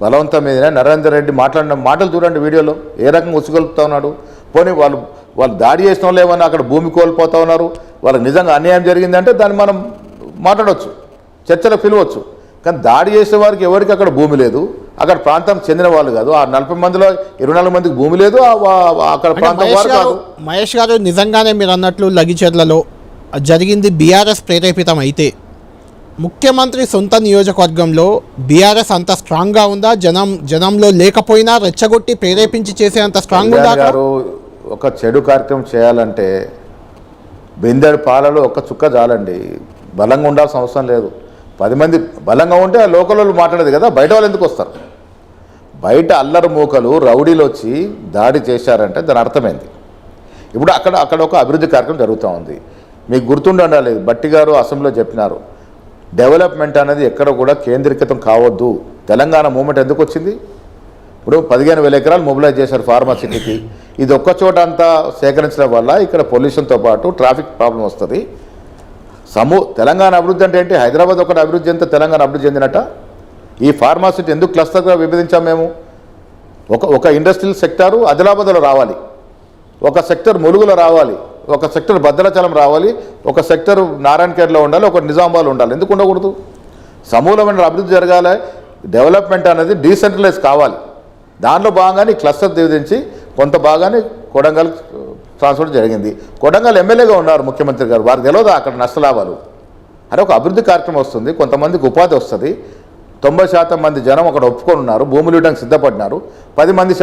బలవంతం మీద నరేందర్ రెడ్డి మాట్లాడిన మాటలు చూడండి వీడియోలో, ఏ రకంగా ఉసుగొలుపుతా ఉన్నాడు. పోనీ వాళ్ళు దాడి చేసిన వాళ్ళు ఏమన్నా అక్కడ భూమి కోల్పోతూ ఉన్నారు, వాళ్ళకి నిజంగా అన్యాయం జరిగిందంటే దాన్ని మనం మాట్లాడవచ్చు, చర్చలకు పిలవచ్చు. కానీ దాడి చేసే వారికి ఎవరికి అక్కడ భూమి లేదు, అక్కడ ప్రాంతం చెందిన వాళ్ళు కాదు. ఆ 40 మందిలో 24 మందికి భూమి లేదు, అక్కడ ప్రాంతం వారు కాదు. మహేష్ గారు, నిజంగానే మీరు అన్నట్లు లగిచెర్లలో జరిగింది బీఆర్ఎస్ ప్రేరేపితం అయితే ముఖ్యమంత్రి సొంత నియోజకవర్గంలో బీఆర్ఎస్ అంత స్ట్రాంగ్గా ఉందా? జనంలో లేకపోయినా రెచ్చగొట్టి ప్రేరేపించి చేసే అంత స్ట్రాంగ్ ఉందా? గారు, ఒక చెడు కార్యక్రమం చేయాలంటే బిందెడు పాలలో ఒక చుక్క చాలండి, బలంగా ఉండాల్సిన అవసరం లేదు. 10 మంది బలంగా ఉంటే ఆ లోకల్ వాళ్ళు మాట్లాడేది కదా, బయట వాళ్ళు ఎందుకు వస్తారు? బయట అల్లరి మూకలు రౌడీలు వచ్చి దాడి చేశారంటే దాని అర్థమైంది. ఇప్పుడు అక్కడ ఒక అభివృద్ధి కార్యక్రమం జరుగుతూ ఉంది. మీకు గుర్తుండాలి, బట్టి గారు అసెంబ్లీలో చెప్పినారు, డెవలప్మెంట్ అనేది ఎక్కడ కూడా కేంద్రీకృతం కావద్దు. తెలంగాణ మూమెంట్ ఎందుకు వచ్చింది? ఇప్పుడు 15,000 ఎకరాలు మొబిలైజ్ చేశారు ఫార్మాసిటీకి. ఇది ఒక్క చోట అంతా సేకరించడం వల్ల ఇక్కడ పొల్యూషన్తో పాటు ట్రాఫిక్ ప్రాబ్లం వస్తుంది. తెలంగాణ అభివృద్ధి అంటే ఏంటి? హైదరాబాద్ ఒకటి అభివృద్ధి చెందితే తెలంగాణ అభివృద్ధి చెందినట్ట? ఈ ఫార్మాసిటీ ఎందుకు క్లస్టర్గా విభజించాం మేము? ఒక ఇండస్ట్రియల్ సెక్టారు ఆదిలాబాద్లో రావాలి, ఒక సెక్టర్ ములుగులో రావాలి, ఒక సెక్టర్ భద్రాచలం రావాలి, ఒక సెక్టర్ నారాయణఖేడ్లో ఉండాలి, ఒక నిజామాబాద్లో ఉండాలి. ఎందుకు ఉండకూడదు? సమూలమైన అభివృద్ధి జరగాలి. డెవలప్మెంట్ అనేది డీసెంట్రలైజ్ కావాలి. దానిలో భాగంగానే క్లస్టర్ విభజించి కొంత భాగాన్ని కొడంగల్ ట్రాన్స్ఫర్ జరిగింది. కొడంగల్ ఎమ్మెల్యేగా ఉన్నారు ముఖ్యమంత్రి గారు, వారికి తెలియదా అక్కడ నష్టలాభాలు? అరే ఒక అభివృద్ధి కార్యక్రమం వస్తుంది, కొంతమందికి ఉపాధి వస్తుంది. 90% మంది జనం అక్కడ ఒప్పుకొని ఉన్నారు, భూములు ఇవ్వడానికి సిద్ధపడినారు. 10 మంది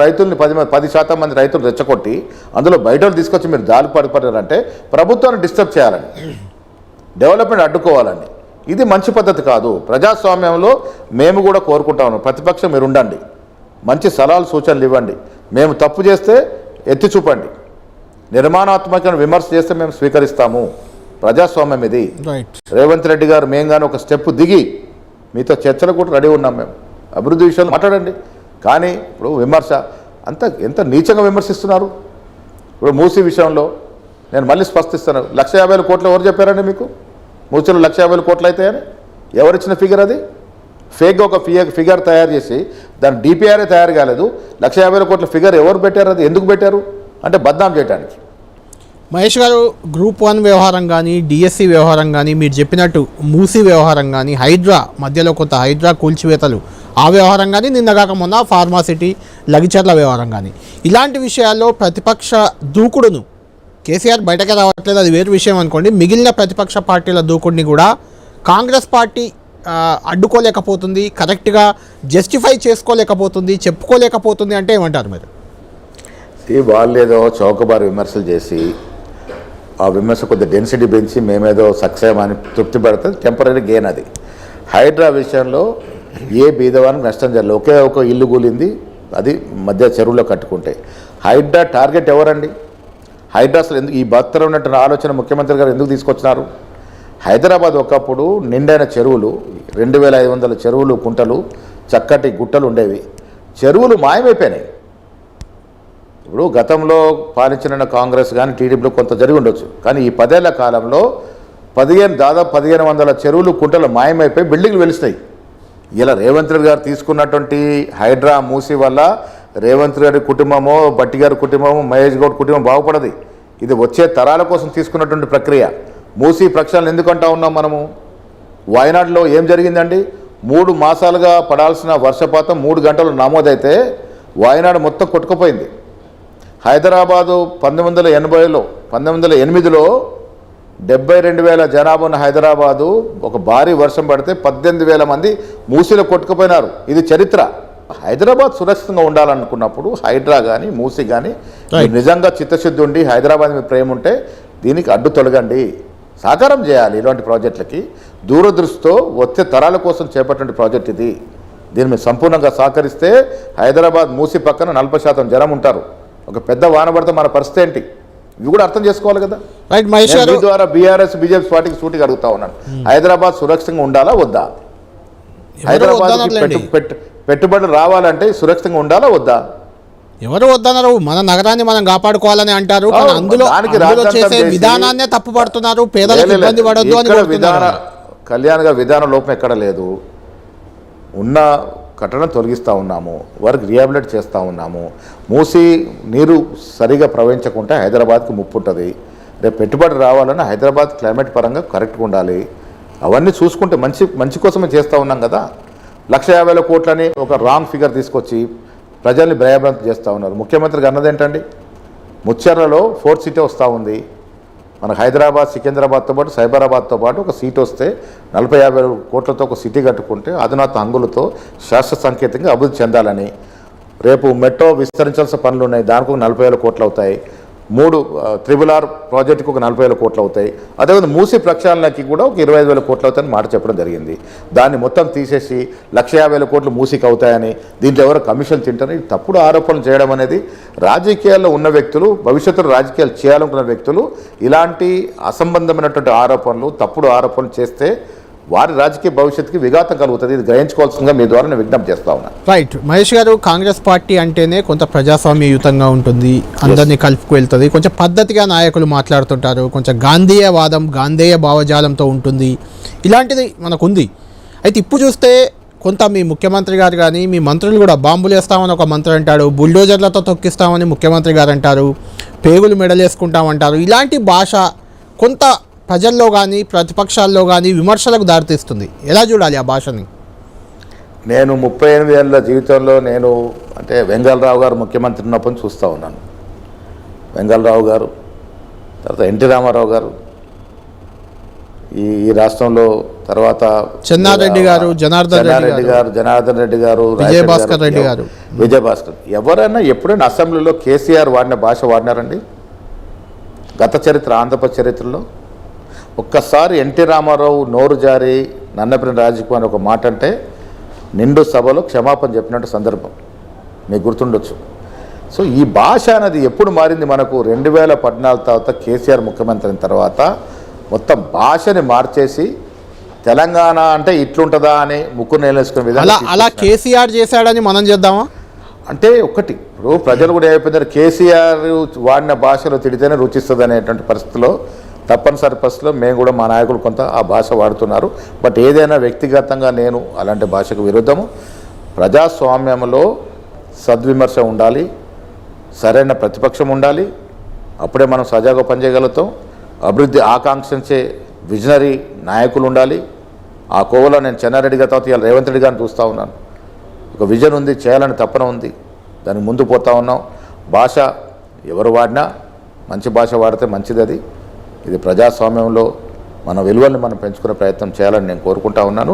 రైతుల్ని 10% మంది రైతులు రెచ్చగొట్టి అందులో బయట తీసుకొచ్చి మీరు దారి పడిపడారంటే ప్రభుత్వాన్ని డిస్టర్బ్ చేయాలని, డెవలప్మెంట్ అడ్డుకోవాలని. ఇది మంచి పద్ధతి కాదు. ప్రజాస్వామ్యంలో మేము కూడా కోరుకుంటా ఉన్నాం, ప్రతిపక్షం మీరు ఉండండి, మంచి సలహాలు సూచనలు ఇవ్వండి, మేము తప్పు చేస్తే ఎత్తి చూపండి, నిర్మాణాత్మకమైన విమర్శ చేస్తే మేము స్వీకరిస్తాము. ప్రజాస్వామ్యం ఇది. రేవంత్ రెడ్డి గారు మేము కానీ ఒక స్టెప్ దిగి మీతో చర్చలు కూడా రెడీ ఉన్నాం మేము. అభివృద్ధి విషయాలు మాట్లాడండి. కానీ ఇప్పుడు విమర్శ ఎంత నీచంగా విమర్శిస్తున్నారు. ఇప్పుడు మూసీ విషయంలో నేను మళ్ళీ స్పష్టిస్తాను. 1,50,000 కోట్లు ఎవరు చెప్పారండి మీకు? మూసీలో 1,50,000 కోట్లు అవుతాయని ఎవరిచ్చిన ఫిగర్ అది? ఫేక్గా ఒక ఫిగర్ తయారు చేసి దాని డిపిఆర్ఏ తయారు కాలేదు. 1,50,000 కోట్ల ఫిగర్ ఎవరు పెట్టారు? అది ఎందుకు పెట్టారు అంటే బద్నాం చేయడానికి. మహేష్ గారు, గ్రూప్ 1 వ్యవహారం కానీ, డిఎస్సి వ్యవహారం కానీ, మీరు చెప్పినట్టు మూసీ వ్యవహారం కానీ, హైడ్రా మధ్యలో కొంత హైడ్రా కూల్చివేతలు ఆ వ్యవహారం కానీ, నిన్నగాక మొన్న ఫార్మాసిటీ లగిచర్ల వ్యవహారం కానీ, ఇలాంటి విషయాల్లో ప్రతిపక్ష దూకుడును కేసీఆర్ బయటకే రావట్లేదు, అది వేరు విషయం అనుకోండి. మిగిలిన ప్రతిపక్ష పార్టీల దూకుడిని కూడా కాంగ్రెస్ పార్టీ అడ్డుకోలేకపోతుంది, కరెక్ట్గా జస్టిఫై చేసుకోలేకపోతుంది, చెప్పుకోలేకపోతుంది అంటే ఏమంటారు మీరు? వాళ్ళు ఏదో చౌకబారు విమర్శలు చేసి ఆ విమర్శ కొద్దిగా డెన్సిటీ పెంచి మేమేదో సక్సెస్ అని తృప్తి పడితే టెంపరీ గెయిన్ అది. హైడ్రా విషయంలో ఏ బీదవానికి నష్టం జరగలేదు. ఒకే ఒక ఇల్లు కూలింది, అది మధ్య చెరువులో కట్టుకుంటే. హైడ్రా టార్గెట్ ఎవరండి? హైడ్రా అసలు ఎందుకు ఈ బత్తరం ఉన్నట్టు ఆలోచన ముఖ్యమంత్రి గారు ఎందుకు తీసుకొచ్చినారు? హైదరాబాద్ ఒకప్పుడు నిండైన చెరువులు, 2,500 చెరువులు, కుంటలు, చక్కటి గుట్టలు ఉండేవి. చెరువులు మాయమైపోయినాయి. ఇప్పుడు గతంలో పాలించిన కాంగ్రెస్ కానీ టీడీపీలో కొంత జరిగి ఉండొచ్చు, కానీ ఈ 10 ఏళ్ల కాలంలో దాదాపు 1,500 చెరువులు, కుంటలు మాయమైపోయి బిల్డింగ్లు వెలుస్తాయి. ఇలా రేవంత్ రెడ్డి గారు తీసుకున్నటువంటి హైడ్రా మూసీ వల్ల రేవంత్ రెడ్డి కుటుంబమో, బట్టి గారి కుటుంబమో, మహేష్ గౌడ్ కుటుంబం బాగుపడది. ఇది వచ్చే తరాల కోసం తీసుకున్నటువంటి ప్రక్రియ. మూసీ ప్రక్షాళన ఎందుకంటా ఉన్నాం మనము? వాయనాడులో ఏం జరిగిందండి? 3 మాసాలుగా పడాల్సిన వర్షపాతం 3 గంటలు నమోదైతే వాయనాడు మొత్తం కొట్టుకుపోయింది. హైదరాబాదు 1980లో 72,000 జనాభా ఉన్న హైదరాబాదు ఒక భారీ వర్షం పడితే 18,000 మంది మూసీలో కొట్టుకుపోయినారు. ఇది చరిత్ర. హైదరాబాద్ సురక్షితంగా ఉండాలనుకున్నప్పుడు హైడ్రా కానీ మూసీ కానీ నిజంగా చిత్తశుద్ధి ఉండి హైదరాబాద్ మీద ప్రేమ ఉంటే దీనికి అడ్డు తొలగండి, సాకారం చేయాలి. ఇలాంటి ప్రాజెక్టులకి దూరదృష్టితో వచ్చే తరాల కోసం చేపట్టిన ప్రాజెక్ట్ ఇది. దీన్ని మీరు సంపూర్ణంగా సహకరిస్తే హైదరాబాద్ మూసీ పక్కన 40% జనం ఉంటారు. ఒక పెద్ద వాన పడితే మన పరిస్థితి ఏంటి? ఇవి కూడా అర్థం చేసుకోవాలి కదా. రైట్ మహేష్ గారు, ద్వారా బీఆర్ఎస్ బీజేపీ పార్టీకి సూటిగా అడుగుతా ఉన్నాను, హైదరాబాద్ సురక్షితంగా ఉండాలా వద్దా? హైదరాబాద్ పెట్టుబడులు రావాలంటే సురక్షితంగా ఉండాలా వద్దా? ఎవరు వద్దన్నారు? మన నగరాన్ని మనం కాపాడుకోవాలని అంటారు, కానీ అందులో చేసే విధానాన్నే తప్పు పడుతున్నారు. పేదలకు ఇబ్బంది పడొద్దు అని కళ్యాణ్ గారి విధాన లోపం ఎక్కడ లేదు. ఉన్న కట్టడం తొలగిస్తూ ఉన్నాము, వారికి రిహాబిలిట్ చేస్తూ ఉన్నాము. మూసి నీరు సరిగా ప్రవహించకుంటే హైదరాబాద్కి ముప్పు ఉంటుంది. రేపు పెట్టుబడి రావాలన్నా హైదరాబాద్ క్లైమేట్ పరంగా కరెక్ట్గా ఉండాలి. అవన్నీ చూసుకుంటే మంచి కోసమే చేస్తూ ఉన్నాం కదా. 1,50,000 కోట్లని ఒక రాంగ్ ఫిగర్ తీసుకొచ్చి ప్రజల్ని భయభ్రాంతి చేస్తూ ఉన్నారు. ముఖ్యమంత్రికి అన్నదేంటండి? ముచ్చెర్లలో 4th సీటే వస్తూ ఉంది. మనకు హైదరాబాద్, సికింద్రాబాద్తో పాటు సైబరాబాద్తో పాటు ఒక సీట్ వస్తే 40-50 కోట్లతో ఒక సిటీ కట్టుకుంటే అధునాత హంగులతో శాస్త్ర సాంకేతికంగా అభివృద్ధి చెందాలని. రేపు మెట్రో విస్తరించాల్సిన పనులు ఉన్నాయి, దానికి ఒక 40,000 కోట్లు అవుతాయి. 3 RRR ప్రాజెక్టుకు ఒక 40,000 కోట్లు అవుతాయి. అదేవిధంగా మూసీ ప్రక్షాళనకి కూడా ఒక 25,000 కోట్లు అవుతాయని మాట చెప్పడం జరిగింది. దాన్ని మొత్తం తీసేసి 1,50,000 కోట్లు మూసీకి అవుతాయని, దీంట్లో ఎవరో కమిషన్ తింటారని తప్పుడు ఆరోపణలు చేయడం అనేది, రాజకీయాల్లో ఉన్న వ్యక్తులు, భవిష్యత్తులో రాజకీయాలు చేయాలనుకున్న వ్యక్తులు ఇలాంటి అసంబంధమైనటువంటి ఆరోపణలు, తప్పుడు ఆరోపణలు చేస్తే వారి రాజకీయ భవిష్యత్తుకి విఘాతం కలుగుతుంది. ఇది గ్రహించుకోవాల్సిందిగా మీ ద్వారా నేను విజ్ఞప్తి చేస్తా ఉన్నాను. రైట్ మహేష్ గారు, కాంగ్రెస్ పార్టీ అంటేనే కొంత ప్రజాస్వామ్యయుతంగా ఉంటుంది, అందరినీ కలుపుకు వెళ్తుంది, కొంచెం పద్ధతిగా నాయకులు మాట్లాడుతుంటారు, కొంచెం గాంధేయవాదం, గాంధేయ భావజాలంతో ఉంటుంది. ఇలాంటిది మనకుంది. అయితే ఇప్పుడు చూస్తే కొంత మీ ముఖ్యమంత్రి గారు కానీ మీ మంత్రులు కూడా బాంబులు వేస్తామని ఒక మంత్రి అంటాడు, బుల్డోజర్లతో తొక్కిస్తామని ముఖ్యమంత్రి గారు అంటారు, పేగులు మెడలేసుకుంటామంటారు. ఇలాంటి భాష కొంత ప్రజల్లో కానీ ప్రతిపక్షాల్లో కానీ విమర్శలకు దారితీస్తుంది. ఎలా చూడాలి ఆ భాషని? నేను 38 ఏళ్ళ జీవితంలో నేను అంటే వెంగళరావు గారు ముఖ్యమంత్రి ఉన్నప్పుడు చూస్తూ ఉన్నాను. వెంగళరావు గారు, తర్వాత ఎన్టీ రామారావు గారు ఈ రాష్ట్రంలో, తర్వాత చెన్నారెడ్డి గారు, జనార్దన్ రెడ్డి గారు, విజయభాస్కర్ రెడ్డి గారు, విజయభాస్కర్. ఎవరైనా ఎప్పుడైనా అసెంబ్లీలో కేసీఆర్ వాడిన భాష వాడినారండి? గత చరిత్ర, ఆంధ్రప్రదేశ్ చరిత్రలో ఒక్కసారి ఎన్టీ రామారావు నోరు జారి నన్నపనేని రాజకుమార్ ఒక మాట అంటే నిండు సభలో క్షమాపణ చెప్పినట్టు సందర్భం మీకు గుర్తుండొచ్చు. సో ఈ భాష అనేది ఎప్పుడు మారింది? మనకు 2014 తర్వాత కేసీఆర్ ముఖ్యమంత్రి అయిన తర్వాత మొత్తం భాషని మార్చేసి తెలంగాణ అంటే ఇట్లుంటుందా అని ముక్కు నేలేసుకునే విధంగా అలా కేసీఆర్ చేశాడని మనం చేద్దామా? అంటే ఒకటి ఇప్పుడు ప్రజలు కూడా ఏమైపోయినారు, కేసీఆర్ వాడిన భాషలో తిడితేనే రుచిస్తుంది అనేటువంటి పరిస్థితిలో తప్పనిసరి పరిస్థితిలో మేము కూడా మా నాయకులు కొంత ఆ భాష వాడుతున్నారు. బట్ ఏదైనా వ్యక్తిగతంగా నేను అలాంటి భాషకు విరుద్ధము. ప్రజాస్వామ్యంలో సద్విమర్శ ఉండాలి, సరైన ప్రతిపక్షం ఉండాలి, అప్పుడే మనం సజాగా పనిచేయగలుగుతాం. అభివృద్ధి ఆకాంక్షించే విజనరీ నాయకులు ఉండాలి. ఆ కోవలో నేను చెన్నారెడ్డి గారి తర్వాత ఇవాళ రేవంత్ రెడ్డి గారిని చూస్తూ ఉన్నాను. ఒక విజన్ ఉంది, చేయాలని తపన ఉంది, దానికి ముందు పోతూ ఉన్నాం. భాష ఎవరు వాడినా మంచి భాష వాడితే మంచిది. అది ఇది ప్రజాస్వామ్యంలో మన విలువల్ని మనం పెంచుకునే ప్రయత్నం చేయాలని నేను కోరుకుంటా ఉన్నాను.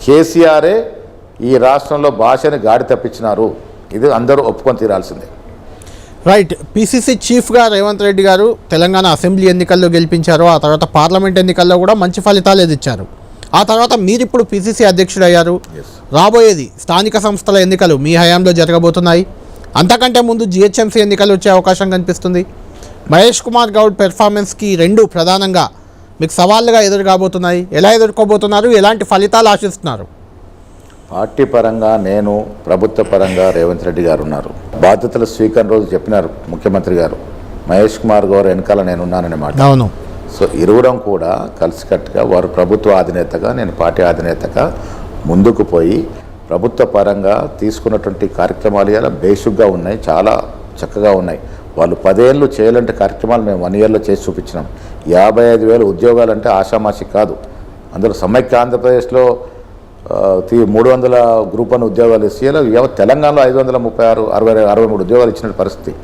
కేసీఆరే ఈ రాష్ట్రంలో భాషని గాడి తప్పించినారు, ఇది అందరూ ఒప్పుకొని తీరాల్సిందే. రైట్. పిసిసి చీఫ్గా రేవంత్ రెడ్డి గారు తెలంగాణ అసెంబ్లీ ఎన్నికల్లో గెలిపించారు. ఆ తర్వాత పార్లమెంట్ ఎన్నికల్లో కూడా మంచి ఫలితాలు ఎదిచ్చారు. ఆ తర్వాత మీరు ఇప్పుడు పిసిసి అధ్యక్షుడు అయ్యారు. రాబోయేది స్థానిక సంస్థల ఎన్నికలు మీ హయాంలో జరగబోతున్నాయి. అంతకంటే ముందు జిహెచ్ఎంసీ ఎన్నికలు వచ్చే అవకాశం కనిపిస్తుంది. మహేష్ కుమార్ గౌడ్ పెర్ఫార్మెన్స్కి రెండు ప్రధానంగా మీకు సవాళ్ళుగా ఎదురుకాబోతున్నాయి. ఎలా ఎదుర్కోబోతున్నారు? ఎలాంటి ఫలితాలు ఆశిస్తున్నారు? పార్టీ పరంగా నేను, ప్రభుత్వ పరంగా రేవంత్ రెడ్డి గారు ఉన్నారు. బాధ్యతల స్వీకరణ రోజు చెప్పినారు ముఖ్యమంత్రి గారు, మహేష్ కుమార్ గౌడ్ వెనకాల నేనున్నాననే మాట. అవును. సో ఇరువురం కూడా కలిసికట్టుగా, వారు ప్రభుత్వ అధినేతగా, నేను పార్టీ అధినేతగా ముందుకు పోయి ప్రభుత్వ పరంగా తీసుకున్నటువంటి కార్యక్రమాలు ఇలా బేసిక్గా ఉన్నాయి, చాలా చక్కగా ఉన్నాయి. వాళ్ళు 10 ఏళ్ళు చేయాలంటే కార్యక్రమాలు మేము 1 ఇయర్లో చేసి చూపించినాం. 55,000 ఉద్యోగాలు అంటే ఆషామాషి కాదు. అందులో సమైక్య ఆంధ్రప్రదేశ్లో 300 గ్రూప్ 1 ఉద్యోగాలు ఇస్తే తెలంగాణలో 536 63 ఉద్యోగాలు ఇచ్చిన పరిస్థితి.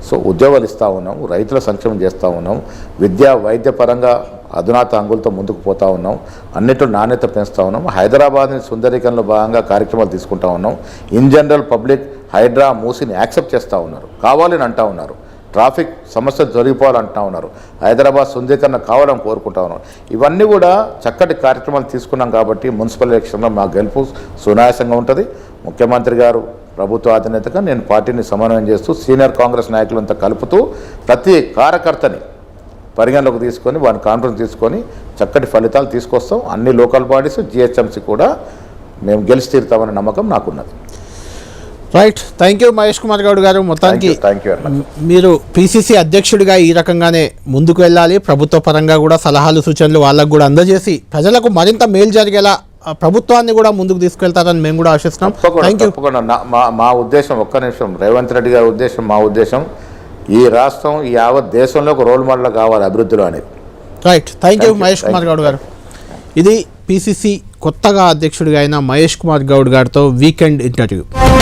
సో ఉద్యోగాలు ఇస్తూ ఉన్నాం, రైతుల సంక్షేమం చేస్తూ ఉన్నాం, విద్యా వైద్య పరంగా అధునాత అంగులతో ముందుకు పోతూ ఉన్నాం, అన్నింటిలో నాణ్యత పెంచుతూ ఉన్నాం. హైదరాబాద్ని సుందరీకరణలో భాగంగా కార్యక్రమాలు తీసుకుంటా ఉన్నాం. ఇన్ జనరల్ పబ్లిక్ హైడ్రా మూసిని యాక్సెప్ట్ చేస్తూ ఉన్నారు, కావాలని అంటూ ఉన్నారు. ట్రాఫిక్ సమస్య జరిగిపోవాలంటూ ఉన్నారు. హైదరాబాద్ సుందరీకరణ కావాలని కోరుకుంటా ఉన్నారు. ఇవన్నీ కూడా చక్కటి కార్యక్రమాలు తీసుకున్నాం కాబట్టి మున్సిపల్ ఎలక్షన్లో మా గెలుపు సునాయాసంగా ఉంటుంది. ముఖ్యమంత్రి గారు ప్రభుత్వ అధినేతగా, నేను పార్టీని సమన్వయం చేస్తూ సీనియర్ కాంగ్రెస్ నాయకులంతా కలుపుతూ ప్రతి కార్యకర్తని పరిగణలోకి తీసుకొని వారిని కాన్ఫరెన్స్ తీసుకొని చక్కటి ఫలితాలు తీసుకొస్తాం. అన్ని లోకల్ బాడీస్, జిహెచ్ఎంసీ కూడా మేము గెలిచి తీరుతామనే నమ్మకం నాకున్నది. Right. Thank you Mahesh Kumar Goud గారు. మొత్తానికి మీరు పిసిసి అధ్యక్షుడిగా ఈ రకంగానే ముందుకు వెళ్ళాలి. ప్రభుత్వ పరంగా కూడా సలహాలు సూచనలు వాళ్ళకు కూడా అందజేసి ప్రజలకు మరింత మేలు జరిగేలా ప్రభుత్వాన్ని కూడా ముందుకు తీసుకెళ్తారని మేము కూడా ఆశిస్తున్నాం. తప్పకుండా మా ఉద్దేశం, ఒక్క నిమిషం, రేవంత్ రెడ్డి గారి ఉద్దేశం, మా ఉద్దేశం ఈ రాష్ట్రం ఈ యావత్ దేశంలో ఒక రోల్ మోడల్ కావాలి అభివృద్ధిలో అనేది. Right. Thank you Mahesh Kumar Goud గారు. ఇది పిసిసి కొత్తగా అధ్యక్షుడిగా అయిన మహేష్ కుమార్ గౌడ్ గారితో వీకెండ్ ఇంటర్వ్యూ.